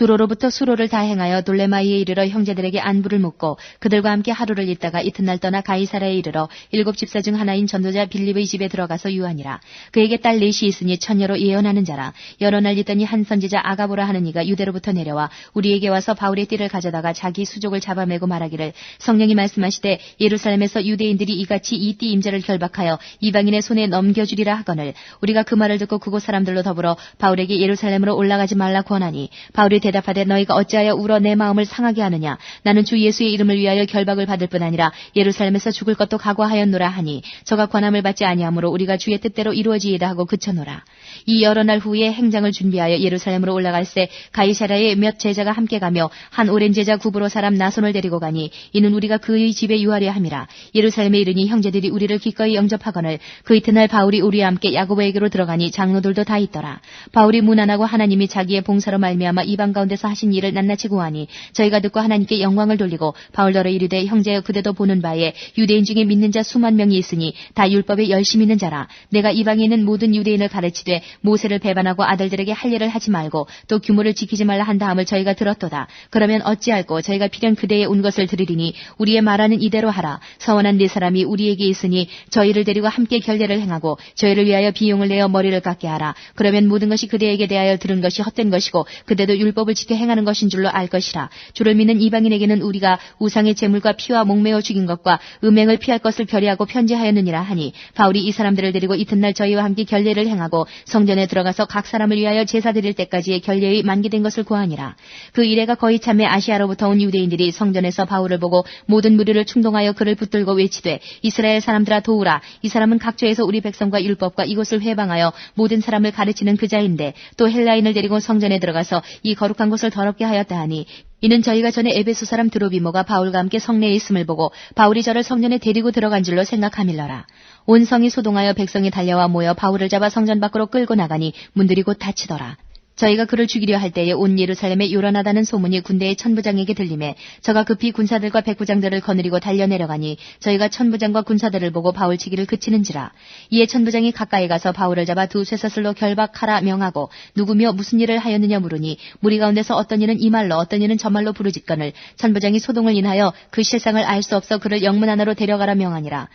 두로로부터 수로를 다 행하여 돌레마이에 이르러 형제들에게 안부를 묻고 그들과 함께 하루를 있다가 이튿날 떠나 가이사라에 이르러 7 집사 중 하나인 전도자 빌립의 집에 들어가서 유하니라. 그에게 딸 넷이 있으니 처녀로 예언하는 자라. 여러 날 있더니 한 선지자 아가보라 하는 이가 유대로부터 내려와 우리에게 와서 바울의 띠를 가져다가 자기 수족을 잡아매고 말하기를 성령이 말씀하시되 예루살렘에서 유대인들이 이같이 이 띠 임자를 결박하여 이방인의 손에 넘겨주리라 하거늘 우리가 그 말을 듣고 그곳 사람들로 더불어 바울에게 예루살렘으로 올라가지 말라 권하니 바울이 대답하되 너희가 어찌하여 울어 내 마음을 상하게 하느냐. 나는 주 예수의 이름을 위하여 결박을 받을 뿐 아니라 예루살렘에서 죽을 것도 각오하였노라 하니 저가 권함을 받지 아니하므로 우리가 주의 뜻대로 이루어지이다 하고 그쳐노라. 이 여러 날 후에 행장을 준비하여 예루살렘으로 올라갈새 가이사라에 몇 제자가 함께 가며 한 오랜 제자 구브로 사람 나손을 데리고 가니 이는 우리가 그의 집에 유하려 함이라. 예루살렘에 이르니 형제들이 우리를 기꺼이 영접하거늘 그 이튿날 바울이 우리와 함께 야고보에게로 들어가니 장로들도 다 있더라. 바울이 무난하고 하나님이 자기의 봉사로 말미암아 이방 가운데서 하신 일을 낱낱이 고하니 저희가 듣고 하나님께 영광을 돌리고 바울더러 이르되 형제여 그대도 보는 바에 유대인 중에 믿는 자 수만 명이 있으니 다 율법에 열심 있는 자라. 내가 이방에 있는 모든 유대인을 가르치되 모세를 배반하고 아들들에게 할 일을 하지 말고 또 규모를 지키지 말라 한 다음을 저희가 들었도다. 그러면 어찌할꼬 저희가 필연 그대에 온 것을 들으리니 우리의 말하는 이대로 하라. 서원한 네 사람이 우리에게 있으니 저희를 데리고 함께 결례를 행하고 저희를 위하여 비용을 내어 머리를 깎게 하라. 그러면 모든 것이 그대에게 대하여 들은 것이 헛된 것이고 그대도 율법을 지켜 행하는 것인 줄로 알 것이라. 주를 믿는 이방인에게는 우리가 우상의 제물과 피와 목매어 죽인 것과 음행을 피할 것을 결의하고 편지하였느니라 하니 바울이 이 사람들을 데리고 이튿날 저희와 함께 결례를 행하고 성전에 들어가서 각 사람을 위하여 제사 드릴 때까지의 결례의 만기된 것을 고하니라. 그 이래가 거의 참에 아시아로부터 온 유대인들이 성전에서 바울을 보고 모든 무리를 충동하여 그를 붙들고 외치되 이스라엘 사람들아 도우라. 이 사람은 각처에서 우리 백성과 율법과 이곳을 회방하여 모든 사람을 가르치는 그자인데 또 헬라인을 데리고 성전에 들어가서 이 거룩한 곳을 더럽게 하였다 하니 이는 저희가 전에 에베소 사람 드로비모가 바울과 함께 성내에 있음을 보고 바울이 저를 성전에 데리고 들어간 줄로 생각함일러라. 온 성이 소동하여 백성이 달려와 모여 바울을 잡아 성전 밖으로 끌고 나가니 문들이 곧 닫히더라. 저희가 그를 죽이려 할 때에 온 예루살렘에 요란하다는 소문이 군대의 천부장에게 들림에 저가 급히 군사들과 백부장들을 거느리고 달려내려가니 저희가 천부장과 군사들을 보고 바울 치기를 그치는지라. 이에 천부장이 가까이 가서 바울을 잡아 두 쇠사슬로 결박하라 명하고 누구며 무슨 일을 하였느냐 물으니 무리 가운데서 어떤 이는 이 말로 어떤 이는 저 말로 부르짖거늘 천부장이 소동을 인하여 그 실상을 알 수 없어 그를 영문 안으로 데려가라 명하니라.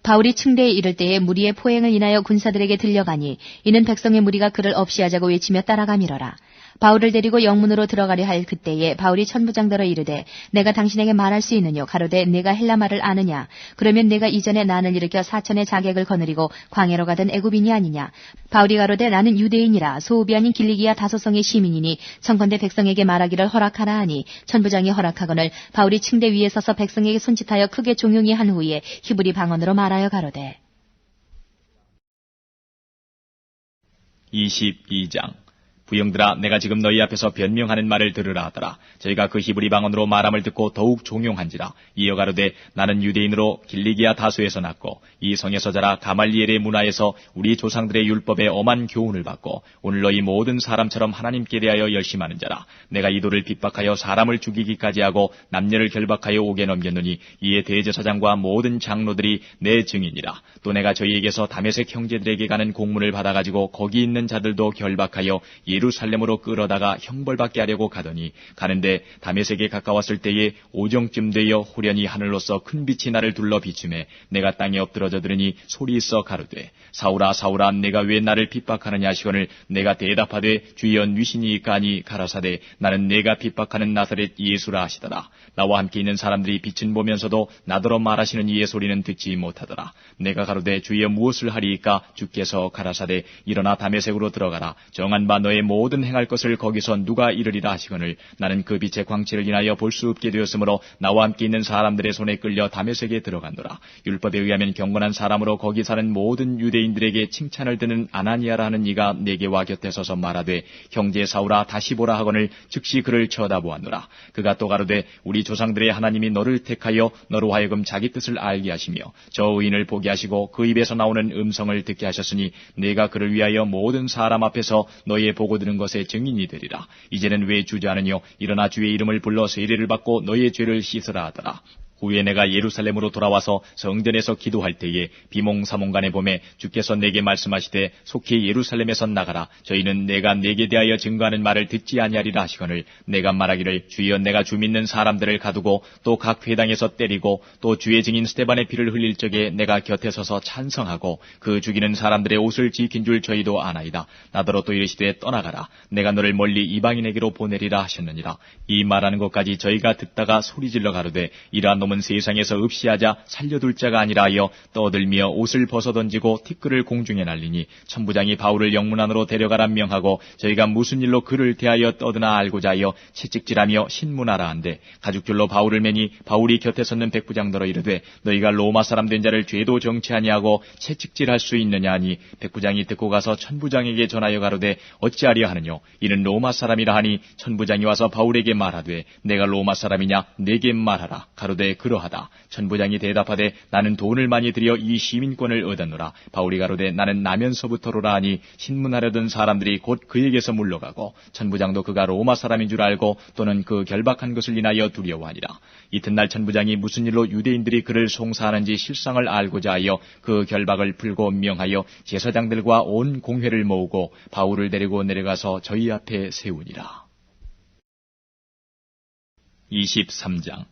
바울이 층대에 이를 때에 무리의 포행을 인하여 군사들에게 들려가니 이는 백성의 무리가 그를 없이하자고 외치며 따라가미러라. 바울을 데리고 영문으로 들어가려 할 그때에 바울이 천부장더러 이르되 내가 당신에게 말할 수 있느뇨. 가로되 내가 헬라 말을 아느냐. 그러면 내가 이전에 난을 일으켜 사천의 자객을 거느리고 광야로 가던 애굽인이 아니냐. 바울이 가로되 나는 유대인이라 소읍이 아닌 길리기아 다소성의 시민이니 청컨대 백성에게 말하기를 허락하라 하니 천부장이 허락하거늘 바울이 층대 위에 서서 백성에게 손짓하여 크게 종용이 한 후에 히브리 방언으로 말하여 가로되 22장 부형들아 내가 지금 너희 앞에서 변명하는 말을 들으라 하더라. 저희가 그 히브리 방언으로 말함을 듣고 더욱 종용한지라. 이어 가로되 나는 유대인으로 길리기아 다소에서 났고 이 성에서 자라 가말리엘의 문화에서 우리 조상들의 율법에 엄한 교훈을 받고 오늘 너희 모든 사람처럼 하나님께 대하여 열심하는 자라. 내가 이도를 핍박하여 사람을 죽이기까지 하고 남녀를 결박하여 옥에 넘겼느니 이에 대제사장과 모든 장로들이 내 증인이라. 또 내가 저희에게서 다메섹 형제들에게 가는 공문을 받아가지고 거기 있는 자들도 결박하여 예루살렘으로 끌어다가 형벌받게 하려고 가더니 가는데 다메섹에 가까웠을 때에 오정쯤 되어 호련히 하늘로서 큰 빛이 나를 둘러 비추매 내가 땅에 엎드러져 들으니 소리 있어 가로되 사울아 사울아 내가 왜 나를 핍박하느냐 하시거늘 내가 대답하되 주여 누시니이까 하니 가라사대 나는 내가 핍박하는 나사렛 예수라 하시더라. 나와 함께 있는 사람들이 빛은 보면서도 나더러 말하시는 이의 소리는 듣지 못하더라. 내가 가로되 주여 무엇을 하리이까. 주께서 가라사대 일어나 다메섹으로 들어가라. 정한 바 너의 모든 행할 것을 거기서 누가 이르리라 하시거늘 나는 그 빛의 광채를 인하여 볼 수 없게 되었으므로 나와 함께 있는 사람들의 손에 끌려 다메섹에 들어간노라. 율법에 의하면 경건한 사람으로 거기 사는 모든 유대인들에게 칭찬을 듣는 아나니아라는 이가 내게 와 곁에 서서 말하되 형제 사울아 다시 보라 하거늘 즉시 그를 쳐다보았노라. 그가 또 가로되 우리 조상들의 하나님이 너를 택하여 너로 하여금 자기 뜻을 알게 하시며 저 의인을 보게 하시고 그 입에서 나오는 음성을 듣게 하셨으니 내가 그를 위하여 모든 사람 앞에서 너의 보고 들은 것의 증인이 되리라. 이제는 왜 주저하느뇨. 일어나 주의 이름을 불러 세례를 받고 너의 죄를 씻으라 하더라. 후에 내가 예루살렘으로 돌아와서 성전에서 기도할 때에 비몽사몽간에 봄에 주께서 내게 말씀하시되 속히 예루살렘에서 나가라. 저희는 내가 내게 대하여 증거하는 말을 듣지 아니하리라 하시거늘 내가 말하기를 주여 내가 주 믿는 사람들을 가두고 또 각 회당에서 때리고 또 주의 증인 스데반의 피를 흘릴 적에 내가 곁에 서서 찬성하고 그 죽이는 사람들의 옷을 지킨 줄 저희도 아나이다. 나더러 또 이르시되 떠나가라. 내가 너를 멀리 이방인에게로 보내리라 하셨느니라. 이 말하는 것까지 저희가 듣다가 소리질러 가로되 이러한 놈은 세상에서 없이하자 살려둘 자가 아니라 하여 떠들며 옷을 벗어던지고 티끌을 공중에 날리니 천부장이 바울을 영문 안으로 데려가라 명하고 저희가 무슨 일로 그를 대하여 떠드나 알고자 하여 채찍질하며 신문하라 한데 가죽줄로 바울을 매니 바울이 곁에 섰는 백부장더러 이르되 너희가 로마 사람 된 자를 죄도 정치 아니하고 채찍질할 수 있느냐 하니 백부장이 듣고 가서 천부장에게 전하여 가로되 어찌하려 하느뇨 이는 로마 사람이라 하니 천부장이 와서 바울에게 말하되 내가 로마 사람이냐 내게 말하라. 가로되 그러하다. 천부장이 대답하되 나는 돈을 많이 들여 이 시민권을 얻었노라. 바울이 가로되 나는 나면서부터로라 하니 신문하려던 사람들이 곧 그에게서 물러가고 천부장도 그가 로마 사람인 줄 알고 또는 그 결박한 것을 인하여 두려워하니라. 이튿날 천부장이 무슨 일로 유대인들이 그를 송사하는지 실상을 알고자 하여 그 결박을 풀고 명하여 제사장들과 온 공회를 모으고 바울을 데리고 내려가서 저희 앞에 세우니라. 23장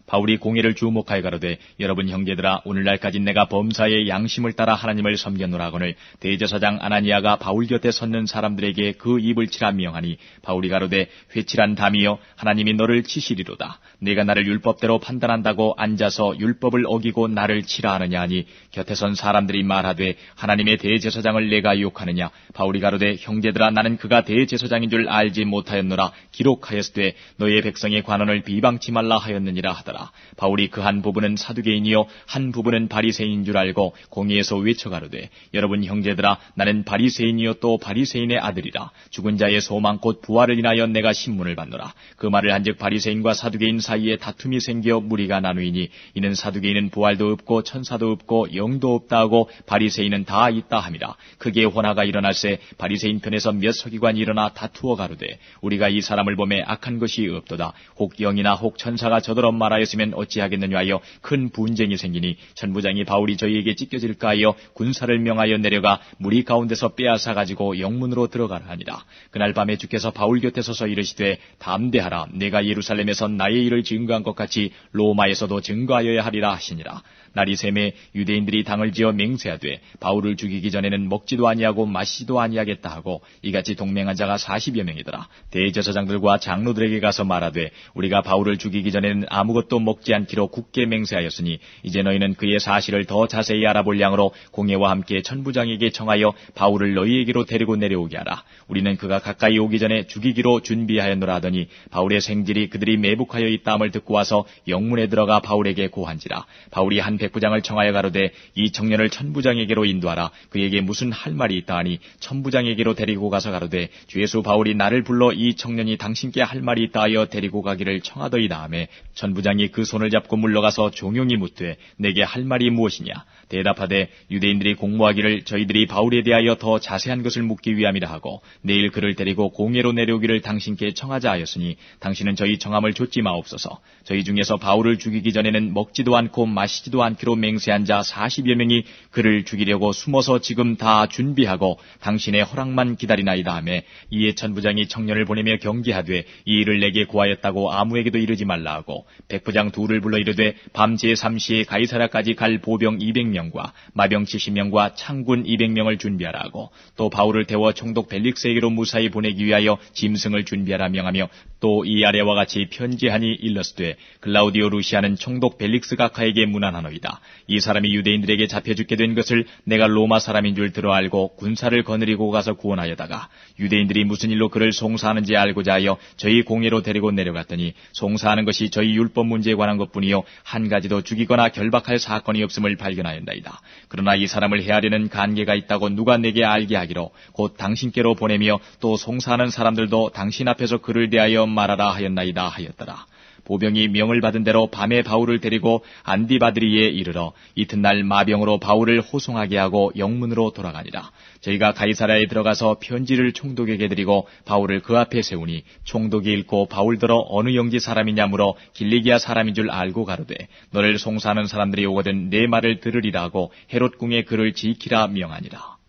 바울이 공회를 주목하여 가로되 여러분 형제들아 오늘날까지 내가 범사의 양심을 따라 하나님을 섬겼노라거늘 대제사장 아나니아가 바울 곁에 섰는 사람들에게 그 입을 치라 명하니 바울이 가로되 회칠한 담이여 하나님이 너를 치시리로다. 네가 나를 율법대로 판단한다고 앉아서 율법을 어기고 나를 치라 하느냐 하니 곁에 선 사람들이 말하되 하나님의 대제사장을 내가 욕하느냐. 바울이 가로되 형제들아 나는 그가 대제사장인 줄 알지 못하였노라. 기록하였으되 너의 백성의 관원을 비방치 말라 하였느니라 하더라. 바울이 그 한 부분은 사두개인이요 한 부분은 바리새인인 줄 알고 공회에서 외쳐가로되 여러분 형제들아 나는 바리새인이요 또 바리새인의 아들이라. 죽은 자의 소망 곧 부활을 인하여 내가 신문을 받노라. 그 말을 한즉 바리새인과 사두개인 사이에 다툼이 생겨 무리가 나누이니 이는 사두개인은 부활도 없고 천사도 없고 영도 없다 하고 바리새인은 다 있다 함이라. 크게 혼화가 일어날새 바리새인 편에서 몇 서기관이 일어나 다투어 가로되 우리가 이 사람을 보매 악한 것이 없도다. 혹 영이나 혹 천사가 저더러 말하였으면 어찌하겠느냐 하여 큰 분쟁이 생기니 천부장이 바울이 저희에게 찢겨질까 하여 군사를 명하여 내려가 무리 가운데서 빼앗아 가지고 영문으로 들어가라 하니라. 그날 밤에 주께서 바울 곁에 서서 이르시되 담대하라. 내가 예루살렘에서 나의 일을 증거한 것 같이 로마에서도 증거하여야 하리라 하시니라. 날이 샘에 유대인들이 당을 지어 맹세하되 바울을 죽이기 전에는 먹지도 아니하고 마시지도 아니하겠다 하고 이같이 동맹한 자가 40여 명이더라. 대제사장들과 장로들에게 가서 말하되 우리가 바울을 죽이기 전에는 아무것도 먹지 않기로 굳게 맹세하였으니 이제 너희는 그의 사실을 더 자세히 알아볼 양으로 공회와 함께 천부장에게 청하여 바울을 너희에게로 데리고 내려오게 하라. 우리는 그가 가까이 오기 전에 죽이기로 준비하였노라 하더니 바울의 생질이 그들이 매복하여 있다함을 듣고 와서 영문에 들어가 바울에게 고한지라. 바울이 한 백부장을 청하여 가로되 이 청년을 천부장에게로 인도하라. 그에게 무슨 할 말이 있다 하니 천부장에게로 데리고 가서 가로되 주 예수 바울이 나를 불러 이 청년이 당신께 할 말이 있다 하여 데리고 가기를 청하더이다 하매 천부장이 그 손을 잡고 물러가서 종용이 묻되 내게 할 말이 무엇이냐. 대답하되 유대인들이 공모하기를 저희들이 바울에 대하여 더 자세한 것을 묻기 위함이라 하고 내일 그를 데리고 공회로 내려오기를 당신께 청하자 하였으니 당신은 저희 청함을 좇지 마옵소서. 저희 중에서 바울을 죽이기 전에는 먹지도 않고 마시지도 않기로 맹세한 자 40여 명이 그를 죽이려고 숨어서 지금 다 준비하고 당신의 허락만 기다리나이다 하매 이에 천부장이 청년을 보내며 경계하되 이 일을 내게 구하였다고 아무에게도 이르지 말라 하고 백부장 둘을 불러 이르되 밤 제3시에 가이사랴까지 갈 보병 200명과 마병 70명과 창군 200명을 준비하라 하고 또 바울을 태워 총독 벨릭스에게로 무사히 보내기 위하여 짐승을 준비하라 명하며 또 이 아래와 같이 편지하니 일렀으되 글라우디오 루시아는 총독 벨릭스 각하에게 문안하노이다. 이 사람이 유대인들에게 잡혀 죽게 된 것을 내가 로마 사람인 줄 들어 알고 군사를 거느리고 가서 구원하여다가 유대인들이 무슨 일로 그를 송사하는지 알고자 하여 저희 공회로 데리고 내려갔더니 송사하는 것이 저희 율법 문제에 관한 것뿐이요 한 가지도 죽이거나 결박할 사건이 없음을 발견하였나이다. 그러나 이 사람을 해하려는 간계가 있다고 누가 내게 알게 하기로 곧 당신께로 보내며 또 송사하는 사람들도 당신 앞에서 그를 대하여 말하라 하였나이다 하였더라. 보병이 명을 받은 대로 밤에 바울을 데리고 안디바드리에 이르러 이튿날 마병으로 바울을 호송하게 하고 영문으로 돌아가니라. 저희가 가이사랴에 들어가서 편지를 총독에게 드리고 바울을 그 앞에 세우니 총독이 읽고 바울더러 어느 영지 사람이냐 물어 길리기아 사람인 줄 알고 가로되 너를 송사하는 사람들이 오거든 내 말을 들으리라 하고 헤롯 궁의 글을 지키라 명하니라.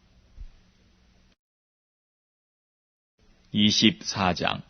24장.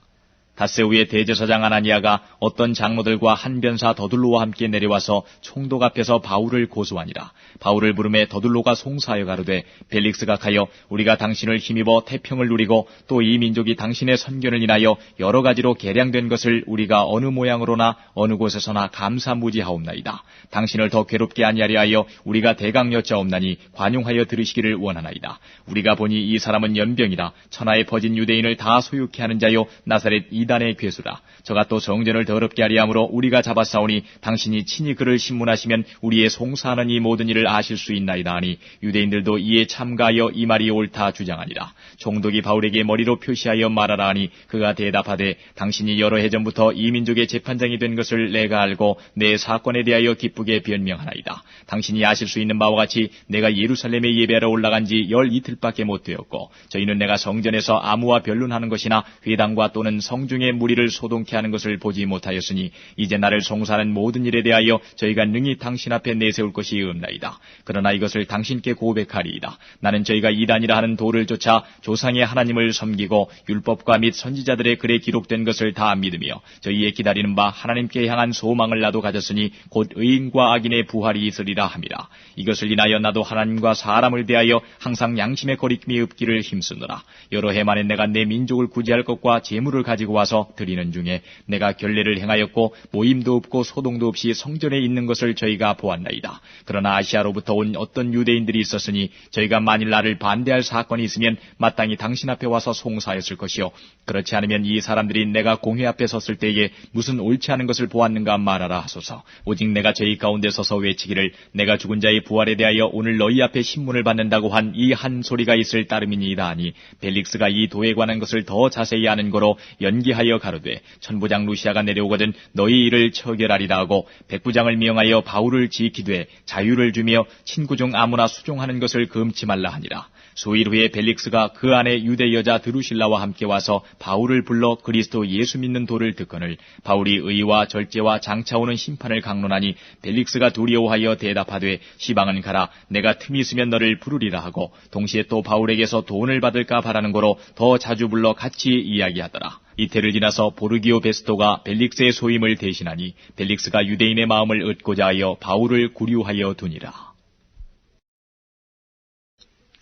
닷새 후에 대제사장 아나니아가 어떤 장로들과 한 변사 더둘로와 함께 내려와서 총독 앞에서 바울을 고소하니라. 바울을 부르매 더둘로가 송사하여 가로되 벨릭스가 가여 우리가 당신을 힘입어 태평을 누리고 또 이 민족이 당신의 선견을 인하여 여러 가지로 개량된 것을 우리가 어느 모양으로나 어느 곳에서나 감사무지하옵나이다. 당신을 더 괴롭게 아니하려 하여 우리가 대강 여짜옵나니 관용하여 들으시기를 원하나이다. 우리가 보니 이 사람은 연병이라 천하에 퍼진 유대인을 다 소유케 하는 자요 나사렛 이단의 괴수라. 저가 또 정전을 더럽게 하리 함으로 우리가 잡아싸우니 당신이 친히 그를 신문하시면 우리의 송사하는 이 모든 일을 아실 수 있나이다 하니 유대인들도 이에 참가하여 이 말이 옳다 주장하니라. 총독이 바울에게 머리로 표시하여 말하라 하니 그가 대답하되 당신이 여러 해 전부터 이 민족의 재판장이 된 것을 내가 알고 내 사건에 대하여 기쁘게 변명하나이다. 당신이 아실 수 있는 바와 같이 내가 예루살렘에 예배하러 올라간 지 12이틀밖에 못 되었고 저희는 내가 성전에서 아무와 변론하는 것이나 회당과 또는 성중의 무리를 소동케 하는 것을 보지 못하였으니 이제 나를 송사하는 모든 일에 대하여 저희가 능히 당신 앞에 내세울 것이 없나이다. 그러나 이것을 당신께 고백하리이다. 나는 저희가 이단이라 하는 도를 쫓아 조상의 하나님을 섬기고 율법과 및 선지자들의 글에 기록된 것을 다 믿으며 저희의 기다리는 바 하나님께 향한 소망을 나도 가졌으니 곧 의인과 악인의 부활이 있으리라 함이라. 이것을 인하여 나도 하나님과 사람을 대하여 항상 양심의 거리낌이 없기를 힘쓰노라. 여러 해 만에 내가 내 민족을 구제할 것과 재물을 가지고 와서 드리는 중에 내가 결례를 행하였고 모임도 없고 소동도 없이 성전에 있는 것을 저희가 보았나이다. 그러나 아시아로부터 온 어떤 유대인들이 있었으니 저희가 만일 나를 반대할 사건이 있으면 마땅히 당신 앞에 와서 송사하였을 것이요 그렇지 않으면 이 사람들이 내가 공회 앞에 섰을 때에 무슨 옳지 않은 것을 보았는가 말하라 하소서. 오직 내가 저희 가운데 서서 외치기를 내가 죽은 자의 부활에 대하여 오늘 너희 앞에 신문을 받는다고 한 이 한 소리가 있을 따름이니이다 하니 벨릭스가 이 도에 관한 것을 더 자세히 아는 거로 연기하여 가로되 천부장 루시아가 내려오거든 너희 일을 처결하리라 하고 백부장을 미용하여 바울을 지키되 자유를 주며 친구 중 아무나 수종하는 것을 금치 말라 하니라. 수일 후에 벨릭스가 그 안에 유대 여자 드루실라와 함께 와서 바울을 불러 그리스도 예수 믿는 도를 듣거늘 바울이 의와 절제와 장차오는 심판을 강론하니 벨릭스가 두려워하여 대답하되 시방은 가라 내가 틈이 있으면 너를 부르리라 하고 동시에 또 바울에게서 돈을 받을까 바라는 거로 더 자주 불러 같이 이야기하더라. 이태를 지나서 보르기오 베스토가 벨릭스의 소임을 대신하니 벨릭스가 유대인의 마음을 얻고자 하여 바울을 구류하여 두니라.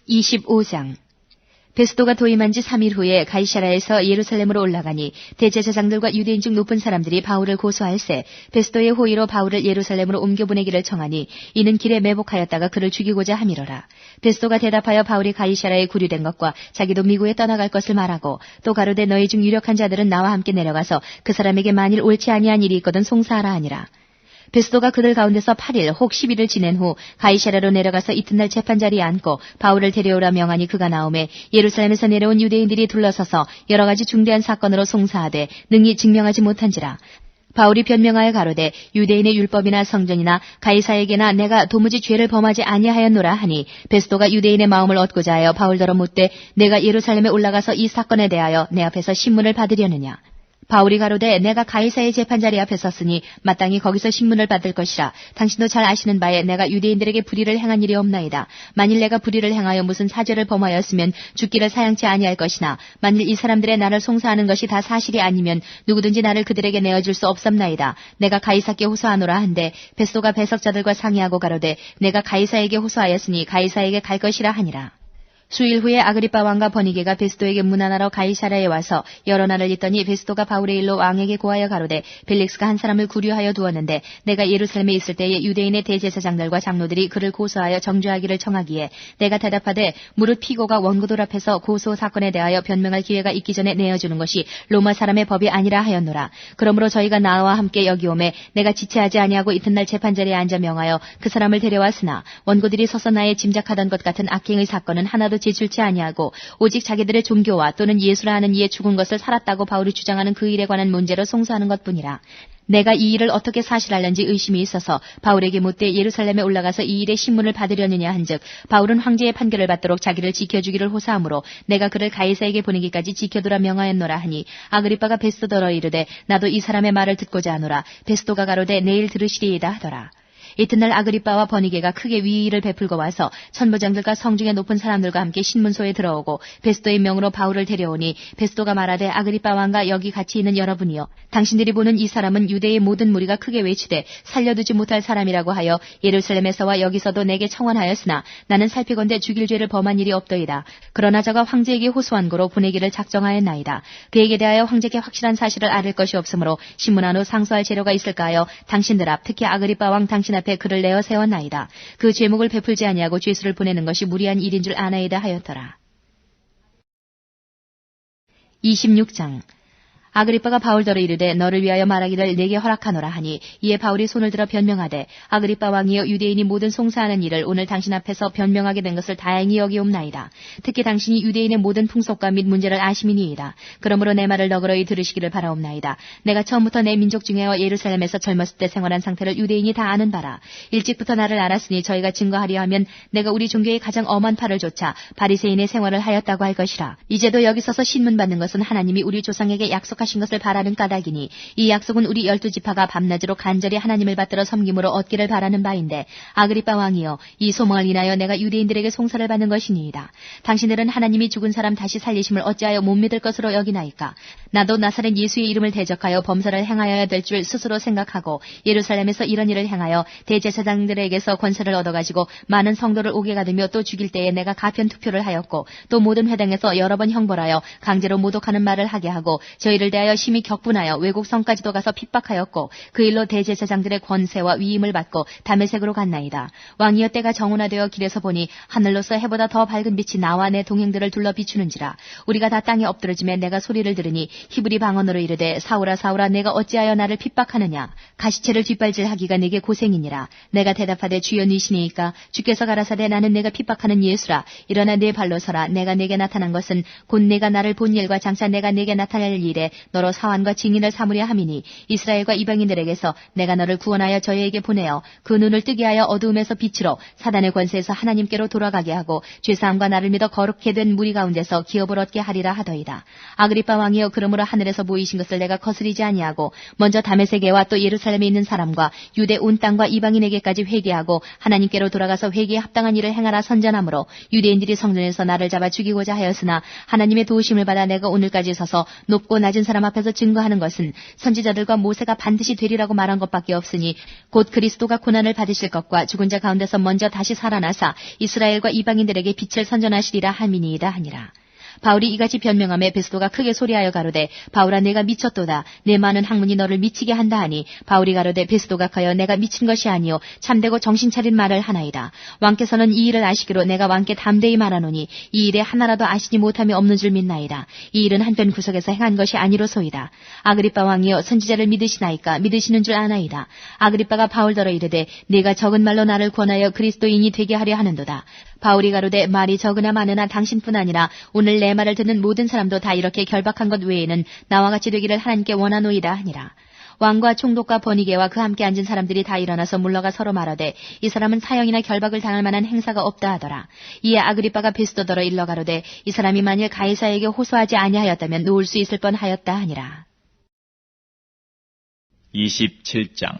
25장. 베스도가 도임한 지 3일 후에 가이사랴에서 예루살렘으로 올라가니 대제사장들과 유대인 중 높은 사람들이 바울을 고소할세 베스도의 호의로 바울을 예루살렘으로 옮겨보내기를 청하니 이는 길에 매복하였다가 그를 죽이고자 함이로라. 베스도가 대답하여 바울이 가이사랴에 구류된 것과 자기도 미국에 떠나갈 것을 말하고 또 가로되 너희 중 유력한 자들은 나와 함께 내려가서 그 사람에게 만일 옳지 아니한 일이 있거든 송사하라 하니라. 베스도가 그들 가운데서 8일 혹 10일을 지낸 후 가이사랴로 내려가서 이튿날 재판 자리에 앉고 바울을 데려오라 명하니 그가 나오매 예루살렘에서 내려온 유대인들이 둘러서서 여러 가지 중대한 사건으로 송사하되 능히 증명하지 못한지라. 바울이 변명하여 가로되 유대인의 율법이나 성전이나 가이사에게나 내가 도무지 죄를 범하지 아니하였노라 하니 베스도가 유대인의 마음을 얻고자 하여 바울더러 묻되 내가 예루살렘에 올라가서 이 사건에 대하여 내 앞에서 신문을 받으려느냐. 바울이 가로되 내가 가이사의 재판자리 앞에 섰으니 마땅히 거기서 신문을 받을 것이라. 당신도 잘 아시는 바에 내가 유대인들에게 불의를 행한 일이 없나이다. 만일 내가 불의를 행하여 무슨 사죄를 범하였으면 죽기를 사양치 아니할 것이나 만일 이 사람들의 나를 송사하는 것이 다 사실이 아니면 누구든지 나를 그들에게 내어줄 수 없삼나이다. 내가 가이사께 호소하노라 한데 베스도가 배석자들과 상의하고 가로되 내가 가이사에게 호소하였으니 가이사에게 갈 것이라 하니라. 수일 후에 아그리빠 왕과 버니게가 베스도에게 문안하러 가이사랴에 와서 여러 날을 있더니 베스도가 바울의 일로 왕에게 고하여 가로되 벨릭스가 한 사람을 구류하여 두었는데 내가 예루살렘에 있을 때에 유대인의 대제사장들과 장로들이 그를 고소하여 정죄하기를 청하기에 내가 대답하되 무릇 피고가 원고들 앞에서 고소 사건에 대하여 변명할 기회가 있기 전에 내어주는 것이 로마 사람의 법이 아니라 하였노라. 그러므로 저희가 나와 함께 여기 오매 내가 지체하지 아니하고 이튿날 재판자리에 앉아 명하여 그 사람을 데려왔으나 원고들이 서서 나의 짐작하던 것 같은 악행의 사건은 하나도 제출치 아니하고 오직 자기들의 종교와 또는 예수라 하는 이에 죽은 것을 살았다고 바울이 주장하는 그 일에 관한 문제로 송사하는 것뿐이라. 내가 이 일을 어떻게 사실할는지 의심이 있어서 바울에게 묻되 예루살렘에 올라가서 이 일의 신문을 받으려느냐 한즉 바울은 황제의 판결을 받도록 자기를 지켜주기를 호소하므로 내가 그를 가이사에게 보내기까지 지켜두라 명하였노라 하니 아그리빠가 베스도더러 이르되 나도 이 사람의 말을 듣고자 하노라. 베스도가 가로되 내일 들으시리이다 하더라. 이튿날 아그리빠와 버니게가 크게 위의를 베풀고 와서 천부장들과 성중의 높은 사람들과 함께 신문소에 들어오고 베스도의 명으로 바울을 데려오니 베스도가 말하되 아그리빠 왕과 여기 같이 있는 여러분이여 당신들이 보는 이 사람은 유대의 모든 무리가 크게 외치되 살려두지 못할 사람이라고 하여 예루살렘에서와 여기서도 내게 청원하였으나 나는 살피건대 죽일 죄를 범한 일이 없더이다. 그러나 저가 황제에게 호소한 거로 보내기를 작정하였나이다. 그에게 대하여 황제께 확실한 사실을 아를 것이 없으므로 신문한 후 상소할 재료가 있을까 하여 당신들 앞 특히 아그리빠 왕 당신 앞에 그를 내어 세웠나이다. 그 죄목을 베풀지 아니하고 죄수를 보내는 것이 무리한 일인 줄 아나이다 하였더라. 26장 아그리빠가 바울더러 이르되 너를 위하여 말하기를 내게 허락하노라 하니 이에 바울이 손을 들어 변명하되 아그리빠 왕이여 유대인이 모든 송사하는 일을 오늘 당신 앞에서 변명하게 된 것을 다행히 여기옵나이다. 특히 당신이 유대인의 모든 풍속과 및 문제를 아심이니이다. 그러므로 내 말을 너그러이 들으시기를 바라옵나이다. 내가 처음부터 내 민족 중에와 예루살렘에서 젊었을 때 생활한 상태를 유대인이 다 아는 바라. 일찍부터 나를 알았으니 저희가 증거하려 하면 내가 우리 종교의 가장 엄한 팔을 좇아 바리새인의 생활을 하였다고 할 것이라. 이제도 여기 서서 신문 받는 것은 하나님이 우리 조상에게 약속하신 것을 바라는 까닭이니 이 약속은 우리 12지파가 밤낮으로 간절히 하나님을 받들어 섬김으로 얻기를 바라는 바인데 아그리빠 왕이여 이 소망을 인하여 내가 유대인들에게 송사를 받는 것이니이다. 당신들은 하나님이 죽은 사람 다시 살리심을 어찌하여 못 믿을 것으로 여기나이까. 나도 나사렛 예수의 이름을 대적하여 범사를 행하여야 될 줄 스스로 생각하고 예루살렘에서 이런 일을 행하여 대제사장들에게서 권세를 얻어가지고 많은 성도를 옥에 가두며 또 죽일 때에 내가 가편 투표를 하였고 또 모든 회당에서 여러 번 형벌하여 강제로 모독하는 말을 하게 하고 저희를 대하여 심히 격분하여 외국 성까지도 가서 핍박하였고 그 일로 대제사장들의 권세와 위임을 받고 다메섹으로 갔나이다. 왕이여 때가 정온화되어 길에서 보니 하늘로서 해보다 더 밝은 빛이 나와 내 동행들을 둘러 비추는지라. 우리가 다 땅에 엎드러지며 내가 소리를 들으니 히브리 방언으로 이르되 사울아 사울아 내가 어찌하여 나를 핍박하느냐. 가시체를 뒷발질하기가 내게 고생이니라. 내가 대답하되 주여 니시니이까. 주께서 가라사대 나는 내가 핍박하는 예수라. 일어나 내 발로 서라. 내가 내게 나타난 것은 곧 내가 나를 본 일과 장차 내가 내게 나타날 일에 너로 사환과 증인을 삼으려 함이니 이스라엘과 이방인들에게서 내가 너를 구원하여 저희에게 보내어 그 눈을 뜨게 하여 어두움에서 빛으로 사단의 권세에서 하나님께로 돌아가게 하고 죄사함과 나를 믿어 거룩게 된 무리 가운데서 기업을 얻게 하리라 하더이다. 아그리빠 왕이여 그러므로 하늘에서 보이신 것을 내가 거스리지 아니하고 먼저 다메섹에와 또 예루살렘에 있는 사람과 유대 온 땅과 이방인에게까지 회개하고 하나님께로 돌아가서 회개에 합당한 일을 행하라 선전하므로 유대인들이 성전에서 나를 잡아 죽이고자 하였으나 하나님의 도우심을 받아 내가 오늘까지 서서 높고 낮은 사람 앞에서 증거하는 것은 선지자들과 모세가 반드시 되리라고 말한 것밖에 없으니 곧 그리스도가 고난을 받으실 것과 죽은 자 가운데서 먼저 다시 살아나사 이스라엘과 이방인들에게 빛을 선전하시리라 함이니이다 하니라. 바울이 이같이 변명하며 베스도가 크게 소리하여 가로되 바울아 내가 미쳤도다. 내 많은 학문이 너를 미치게 한다 하니 바울이 가로되 베스도가 커여 내가 미친 것이 아니요 참되고 정신 차린 말을 하나이다. 왕께서는 이 일을 아시기로 내가 왕께 담대히 말하노니 이 일에 하나라도 아시지 못함이 없는 줄 믿나이다. 이 일은 한편 구석에서 행한 것이 아니로소이다. 아그리빠 왕이여 선지자를 믿으시나이까. 믿으시는 줄 아나이다. 아그리빠가 바울더러 이르되 네가 적은 말로 나를 권하여 그리스도인이 되게 하려 하는도다. 바울이 가로되 말이 적으나 많으나 당신뿐 아니라 오늘 내 말을 듣는 모든 사람도 다 이렇게 결박한 것 외에는 나와 같이 되기를 하나님께 원하노이다 하니라. 왕과 총독과 버니게와 그 함께 앉은 사람들이 다 일어나서 물러가 서로 말하되 이 사람은 사형이나 결박을 당할 만한 행사가 없다 하더라. 이에 아그리빠가 베스도더러 일러 가로되 이 사람이 만일 가이사에게 호소하지 아니하였다면 놓을 수 있을 뻔하였다 하니라. 27장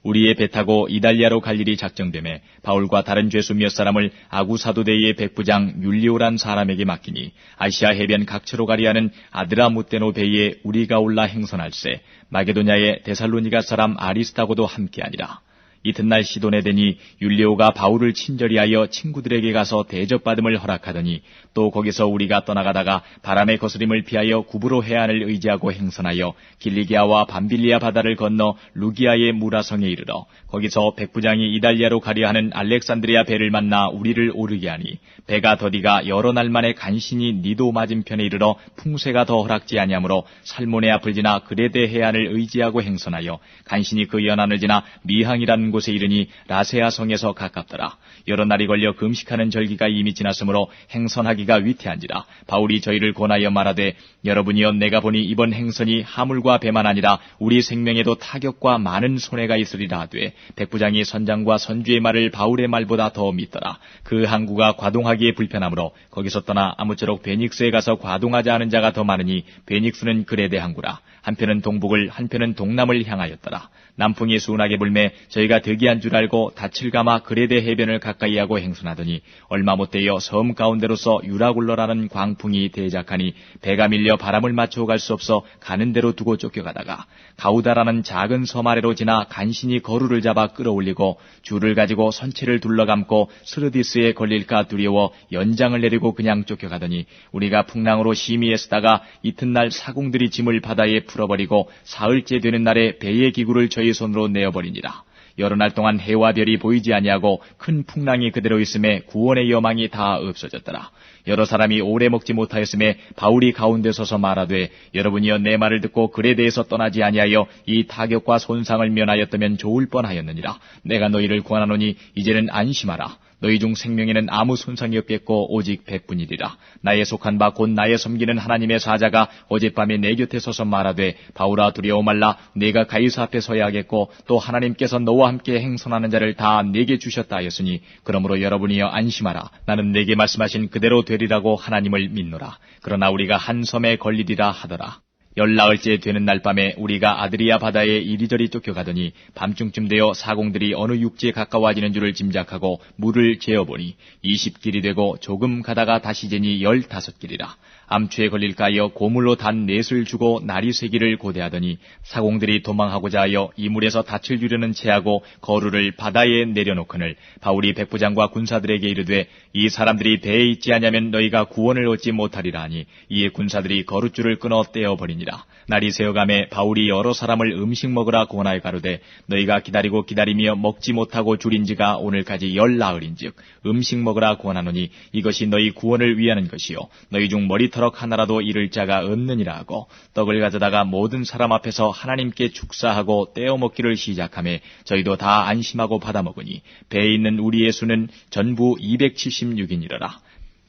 우리의 배 타고 이달리아로 갈 일이 작정되매 바울과 다른 죄수 몇 사람을 아구사도대의 백부장 율리오란 사람에게 맡기니 아시아 해변 각처로 가리하는 아드라무테노 배에 우리가 올라 행선할세 마게도냐의 데살로니가 사람 아리스타고도 함께하니라. 이튿날 시돈에 되니 율리오가 바울을 친절히하여 친구들에게 가서 대접받음을 허락하더니 또 거기서 우리가 떠나가다가 바람의 거스림을 피하여 구브로 해안을 의지하고 행선하여 길리기아와 밤빌리아 바다를 건너 루기아의 무라성에 이르러 거기서 백부장이 이달리아로 가려 하는 알렉산드리아 배를 만나 우리를 오르게 하니 배가 더디가 여러 날 만에 간신히 니도 맞은편에 이르러 풍세가 더 허락지 아니하므로 살모네 앞을 지나 그레데 해안을 의지하고 행선하여 간신히 그 연안을 지나 미항이라는 한 곳에 이르니 라세아 성에서 가깝더라. 여러 날이 걸려 금식하는 절기가 이미 지났으므로 행선하기가 위태한지라. 바울이 저희를 권하여 말하되 여러분이여 내가 보니 이번 행선이 하물과 배만 아니라 우리 생명에도 타격과 많은 손해가 있으리라 하되 백부장이 선장과 선주의 말을 바울의 말보다 더 믿더라. 그 항구가 과동하기에 불편하므로 거기서 떠나 아무쪼록 베닉스에 가서 과동하자 하는 자가 더 많으니 베닉스는 그레데 항구라. 한편은 동북을 한편은 동남을 향하였더라. 남풍이 순하게 불매 저희가 득이한 줄 알고 닻을 감아 그레데 해변을 가까이 하고 행선하더니 얼마 못되어 섬 가운데로서 유라굴러라는 광풍이 대작하니 배가 밀려 바람을 맞추어 갈 수 없어 가는 대로 두고 쫓겨가다가 가우다라는 작은 섬 아래로 지나 간신히 거루를 잡아 끌어올리고 줄을 가지고 선체를 둘러감고 스르디스에 걸릴까 두려워 연장을 내리고 그냥 쫓겨가더니 우리가 풍랑으로 심히 애쓰다가 이튿날 사공들이 짐을 바다에 풀어버리고 사흘째 되는 날에 배의 기구를 저희 손으로 내어버리니라. 여러 날 동안 해와 별이 보이지 아니하고 큰 풍랑이 그대로 있음에 구원의 여망이 다 없어졌더라. 여러 사람이 오래 먹지 못하였음에 바울이 가운데 서서 말하되 여러분이여 내 말을 듣고 글에 대해서 떠나지 아니하여 이 타격과 손상을 면하였다면 좋을 뻔하였느니라. 내가 너희를 권하노니 이제는 안심하라. 너희 중 생명에는 아무 손상이 없겠고 오직 배뿐이리라. 나의 속한 바 곧 나의 섬기는 하나님의 사자가 어젯밤에 내 곁에 서서 말하되 바울아 두려워 말라. 내가 가이사 앞에 서야 하겠고 또 하나님께서 너와 함께 행선하는 자를 다 내게 주셨다 하였으니 그러므로 여러분이여 안심하라. 나는 내게 말씀하신 그대로 되리라고 하나님을 믿노라. 그러나 우리가 한 섬에 걸리리라 하더라. 열나흘째 되는 날 밤에 우리가 아드리아 바다에 이리저리 쫓겨가더니 밤중쯤 되어 사공들이 어느 육지에 가까워지는 줄을 짐작하고 물을 재어보니 20길이 되고 조금 가다가 다시 재니 15길이라. 암초에 걸릴까 하여 고물로 단 넷을 주고 날이 새기를 고대하더니 사공들이 도망하고자 하여 이 물에서 닻을 주려는 채하고 거루를 바다에 내려놓거늘 바울이 백부장과 군사들에게 이르되 이 사람들이 배에 있지 아니하면 너희가 구원을 얻지 못하리라 하니 이에 군사들이 거루줄을 끊어 떼어버리니라. 날이 새어가매 바울이 여러 사람을 음식 먹으라 권하여 가로되 너희가 기다리고 기다리며 먹지 못하고 줄인지가 오늘까지 10나흘인즉 음식 먹으라 권하노니 이것이 너희 구원을 위하는 것이요 너희 중 머리털럭 하나라도 잃을 자가 없느니라 하고 떡을 가져다가 모든 사람 앞에서 하나님께 축사하고 떼어 먹기를 시작하매 저희도 다 안심하고 받아 먹으니 배에 있는 우리의 수는 전부 276인이러라.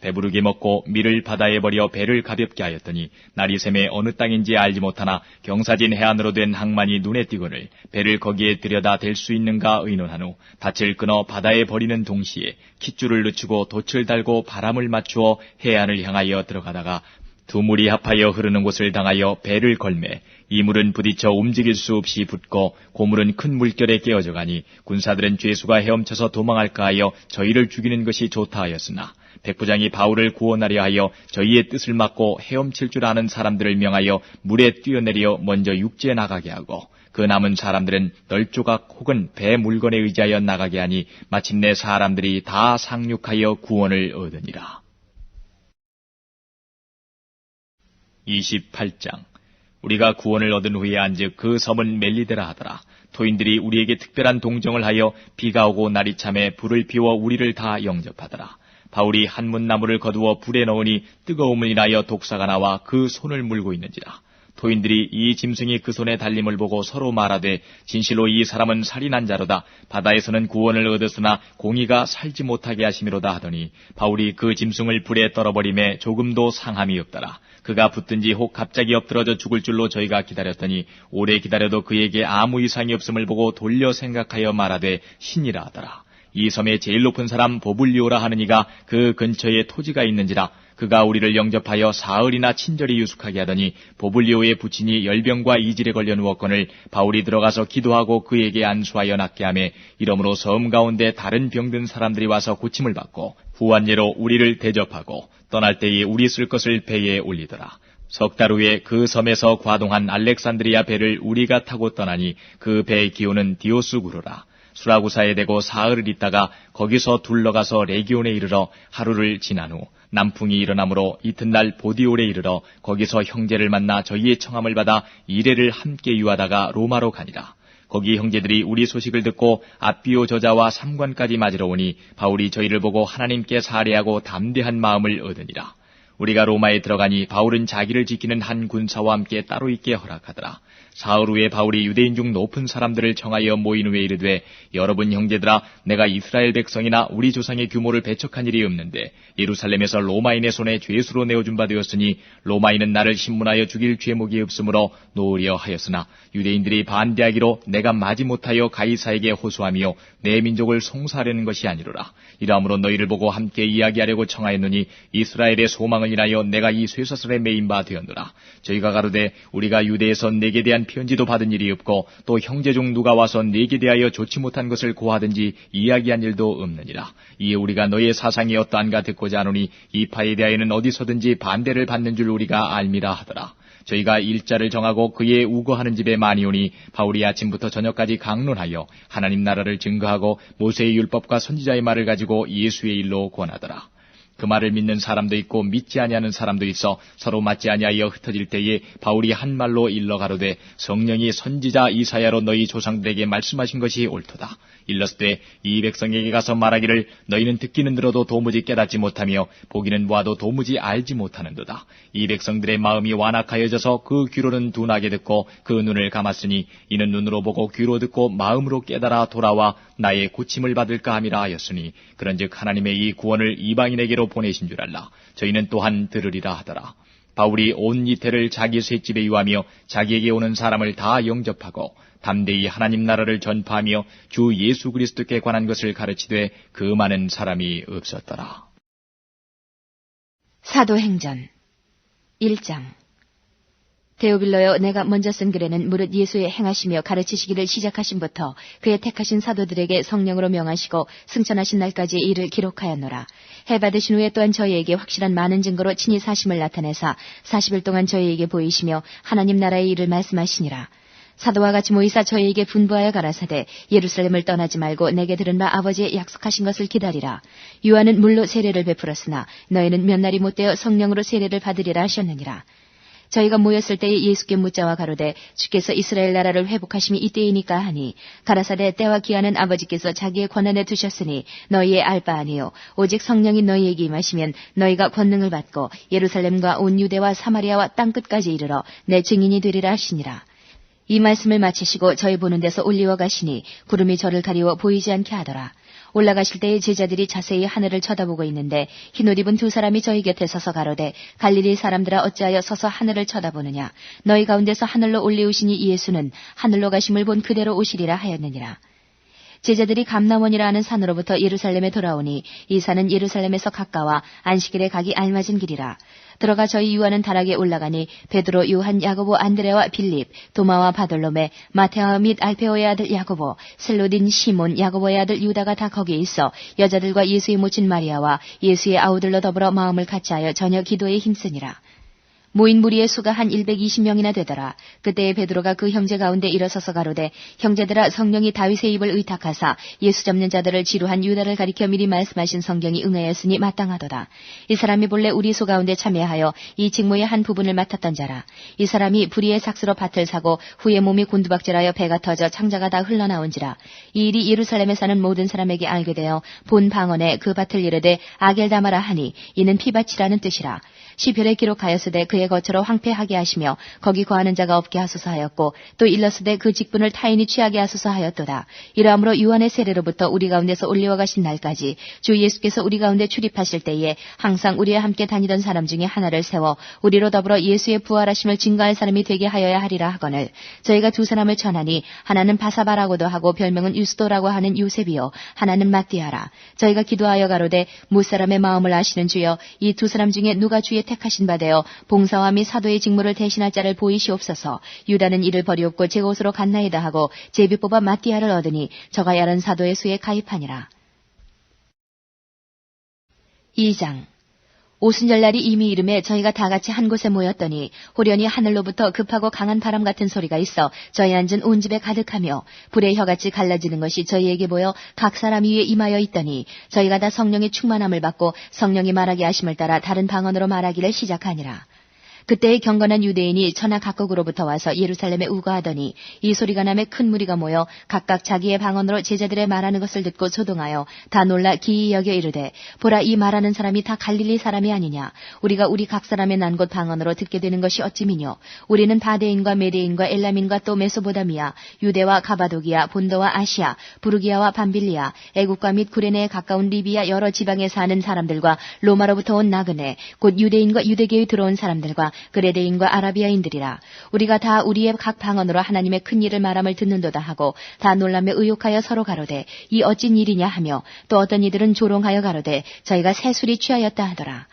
배부르게 먹고 밀을 바다에 버려 배를 가볍게 하였더니 날이 새매 어느 땅인지 알지 못하나 경사진 해안으로 된 항만이 눈에 띄거늘 배를 거기에 들여다 댈 수 있는가 의논한 후 닻을 끊어 바다에 버리는 동시에 킷줄을 늦추고 돛을 달고 바람을 맞추어 해안을 향하여 들어가다가 두 물이 합하여 흐르는 곳을 당하여 배를 걸매 이 물은 부딪혀 움직일 수 없이 붙고 고물은 큰 물결에 깨어져 가니 군사들은 죄수가 헤엄쳐서 도망할까 하여 저희를 죽이는 것이 좋다 하였으나 백부장이 바울을 구원하려 하여 저희의 뜻을 막고 헤엄칠 줄 아는 사람들을 명하여 물에 뛰어내려 먼저 육지에 나가게 하고 그 남은 사람들은 널조각 혹은 배 물건에 의지하여 나가게 하니 마침내 사람들이 다 상륙하여 구원을 얻으니라. 28장 우리가 구원을 얻은 후에 안즉 그 섬은 멜리데라 하더라. 토인들이 우리에게 특별한 동정을 하여 비가 오고 날이 참에 불을 피워 우리를 다 영접하더라. 바울이 한문나무를 거두어 불에 넣으니 뜨거움을 인하여 독사가 나와 그 손을 물고 있는지라. 토인들이 이 짐승이 그 손에 달림을 보고 서로 말하되 진실로 이 사람은 살인한 자로다. 바다에서는 구원을 얻었으나 공의가 살지 못하게 하심이로다 하더니 바울이 그 짐승을 불에 떨어버림에 조금도 상함이 없더라. 그가 붙든지 혹 갑자기 엎드러져 죽을 줄로 저희가 기다렸더니 오래 기다려도 그에게 아무 이상이 없음을 보고 돌려 생각하여 말하되 신이라 하더라. 이 섬의 제일 높은 사람 보블리오라 하는 이가 그 근처에 토지가 있는지라. 그가 우리를 영접하여 사흘이나 친절히 유숙하게 하더니 보블리오의 부친이 열병과 이질에 걸려 누웠거늘 바울이 들어가서 기도하고 그에게 안수하여 낫게 하매 이러므로 섬 가운데 다른 병든 사람들이 와서 고침을 받고 후한예로 우리를 대접하고 떠날 때에 우리 쓸 것을 배에 올리더라. 석 달 후에 그 섬에서 과동한 알렉산드리아 배를 우리가 타고 떠나니 그 배의 기호는 디오스구르라. 수라구사에 대고 사흘을 있다가 거기서 둘러가서 레기온에 이르러 하루를 지난 후 남풍이 일어나므로 이튿날 보디올에 이르러 거기서 형제를 만나 저희의 청함을 받아 이레를 함께 유하다가 로마로 가니라. 거기 형제들이 우리 소식을 듣고 아비오 저자와 삼관까지 맞으러 오니 바울이 저희를 보고 하나님께 사례하고 담대한 마음을 얻으니라. 우리가 로마에 들어가니 바울은 자기를 지키는 한 군사와 함께 따로 있게 허락하더라. 사흘 후에 바울이 유대인 중 높은 사람들을 청하여 모인 후에 이르되, 여러분 형제들아, 내가 이스라엘 백성이나 우리 조상의 규모를 배척한 일이 없는데 예루살렘에서 로마인의 손에 죄수로 내어준 바 되었으니 로마인은 나를 신문하여 죽일 죄목이 없으므로 놓으려 하였으나 유대인들이 반대하기로 내가 마지못하여 가이사에게 호소하며 내 민족을 송사하려는 것이 아니로라. 이러므로 너희를 보고 함께 이야기하려고 청하였노니 이스라엘의 소망을 인하여 내가 이 쇠사슬에 매인 바 되었노라. 저희가 가로되 우리가 유대에서 내게 대한 편지도 받은 일이 없고 또 형제 중 누가 와서 내게 대하여 좋지 못한 것을 고하든지 이야기한 일도 없느니라. 이에 우리가 너의 사상이 어떠한가 듣고자 하노니 이 파에 대하여는 어디서든지 반대를 받는 줄 우리가 알미라 하더라. 저희가 일자를 정하고 그의 우거하는 집에 많이 오니 바울이 아침부터 저녁까지 강론하여 하나님 나라를 증거하고 모세의 율법과 선지자의 말을 가지고 예수의 일로 권하더라. 그 말을 믿는 사람도 있고 믿지 아니하는 사람도 있어 서로 맞지 아니하여 흩어질 때에 바울이 한 말로 일러 가로되, 성령이 선지자 이사야로 너희 조상들에게 말씀하신 것이 옳도다. 일렀을 때 이 백성에게 가서 말하기를 너희는 듣기는 들어도 도무지 깨닫지 못하며 보기는 보아도 도무지 알지 못하는도다. 이 백성들의 마음이 완악하여져서 그 귀로는 둔하게 듣고 그 눈을 감았으니 이는 눈으로 보고 귀로 듣고 마음으로 깨달아 돌아와 나의 고침을 받을까 함이라 하였으니 그런즉 하나님의 이 구원을 이방인에게로 보내신 줄 알라. 저희는 또한 들으리라 하더라. 바울이 온 이태를 자기 셋집에 유하며 자기에게 오는 사람을 다 영접하고 담대히 하나님 나라를 전파하며 주 예수 그리스도께 관한 것을 가르치되 그 많은 사람이 없었더라. 사도행전 1장. 데오빌로여, 내가 먼저 쓴 글에는 무릇 예수의 행하시며 가르치시기를 시작하신부터 그의 택하신 사도들에게 성령으로 명하시고 승천하신 날까지의 일을 기록하였노라. 해 받으신 후에 또한 저희에게 확실한 많은 증거로 친히 사심을 나타내사 40일 동안 저희에게 보이시며 하나님 나라의 일을 말씀하시니라. 사도와 같이 모이사 저희에게 분부하여 가라사대 예루살렘을 떠나지 말고 내게 들은 바 아버지의 약속하신 것을 기다리라. 요한은 물로 세례를 베풀었으나 너희는 몇 날이 못되어 성령으로 세례를 받으리라 하셨느니라. 저희가 모였을 때에 예수께 묻자와 가로되 주께서 이스라엘 나라를 회복하심이 이때이니까 하니 가라사대 때와 기한은 아버지께서 자기의 권한에 두셨으니 너희의 알 바 아니요 오직 성령이 너희에게 임하시면 너희가 권능을 받고 예루살렘과 온 유대와 사마리아와 땅끝까지 이르러 내 증인이 되리라 하시니라. 이 말씀을 마치시고 저희 보는 데서 올리워 가시니 구름이 저를 가리워 보이지 않게 하더라. 올라가실 때에 제자들이 자세히 하늘을 쳐다보고 있는데 흰옷 입은 두 사람이 저희 곁에 서서 가로되 갈릴리 사람들아 어찌하여 서서 하늘을 쳐다보느냐. 너희 가운데서 하늘로 올리우시니 예수는 하늘로 가심을 본 그대로 오시리라 하였느니라. 제자들이 감람원이라 하는 산으로부터 예루살렘에 돌아오니 이 산은 예루살렘에서 가까워 안식일에 가기 알맞은 길이라. 들어가 저희 유하는 다락에 올라가니 베드로, 요한, 야고보, 안드레와 빌립, 도마와 바돌로메, 마테아 및 알페오의 아들 야고보, 셀로딘, 시몬, 야고보의 아들 유다가 다 거기에 있어 여자들과 예수의 모친 마리아와 예수의 아우들로 더불어 마음을 같이하여 저녁 기도에 힘쓰니라. 모인 무리의 수가 한 120명이나 되더라. 그때에 베드로가 그 형제 가운데 일어서서 가로되 형제들아, 성령이 다윗의 입을 의탁하사 예수 잡는 자들을 지루한 유다를 가리켜 미리 말씀하신 성경이 응하였으니 마땅하도다. 이 사람이 본래 우리 소 가운데 참여하여 이 직무의 한 부분을 맡았던 자라. 이 사람이 불의의 삭스로 밭을 사고 후에 몸이 곤두박질하여 배가 터져 창자가 다 흘러나온지라. 이 일이 예루살렘에 사는 모든 사람에게 알게 되어 본 방언에 그 밭을 이르되 아겔다마라 하니 이는 피밭이라는 뜻이라. 시편에 기록하였으되 그의 거처로 황폐하게 하시며 거기 거하는 자가 없게 하소서 하였고 또 일렀으되 그 직분을 타인이 취하게 하소서 하였도다. 이러므로 요한의 세례로부터 우리 가운데서 올리워 가신 날까지 주 예수께서 우리 가운데 출입하실 때에 항상 우리와 함께 다니던 사람 중에 하나를 세워 우리로 더불어 예수의 부활하심을 증거할 사람이 되게 하여야 하리라 하거늘 저희가 두 사람을 전하니 하나는 바사바라고도 하고 별명은 유스도라고 하는 요셉이요 하나는 마띠아라. 저희가 기도하여 가로되 무사람의 마음을 아시는 주여 이 두 사람 중에 누가 주의 택하신 바 되어 봉사와 및 사도의 직무를 대신할 자를 보이시옵소서. 유다는 이를 버리옵고 제 곳으로 갔나이다 하고 제비 뽑아 마띠아를 얻으니 저가 야른 사도의 수에 가입하니라. 2장. 오순절날이 이미 이름에 저희가 다 같이 한 곳에 모였더니 호련히 하늘로부터 급하고 강한 바람 같은 소리가 있어 저희 앉은 온 집에 가득하며 불의 혀같이 갈라지는 것이 저희에게 보여 각 사람 위에 임하여 있더니 저희가 다 성령의 충만함을 받고 성령이 말하게 하심을 따라 다른 방언으로 말하기를 시작하니라. 그때의 경건한 유대인이 천하 각국으로부터 와서 예루살렘에 우거하더니 이 소리가 나매 큰 무리가 모여 각각 자기의 방언으로 제자들의 말하는 것을 듣고 소동하여 다 놀라 기이 여겨 이르되 보라 이 말하는 사람이 다 갈릴리 사람이 아니냐 우리가 우리 각 사람의 난 곳 방언으로 듣게 되는 것이 어찌미뇨 우리는 바데인과 메데인과 엘람인과 또 메소보다미아 유대와 가바도기아 본도와 아시아 부르기아와 밤빌리아 애국과 및 구레네에 가까운 리비아 여러 지방에 사는 사람들과 로마로부터 온 나그네 곧 유대인과 유대교에 들어온 사람들과 그레데인과 아라비아인들이라 우리가 다 우리의 각 방언으로 하나님의 큰 일을 말함을 듣는도다 하고 다 놀라며 의욕하여 서로 가로되 이 어찐 일이냐 하며 또 어떤 이들은 조롱하여 가로되 저희가 새술이 취하였다 하더라.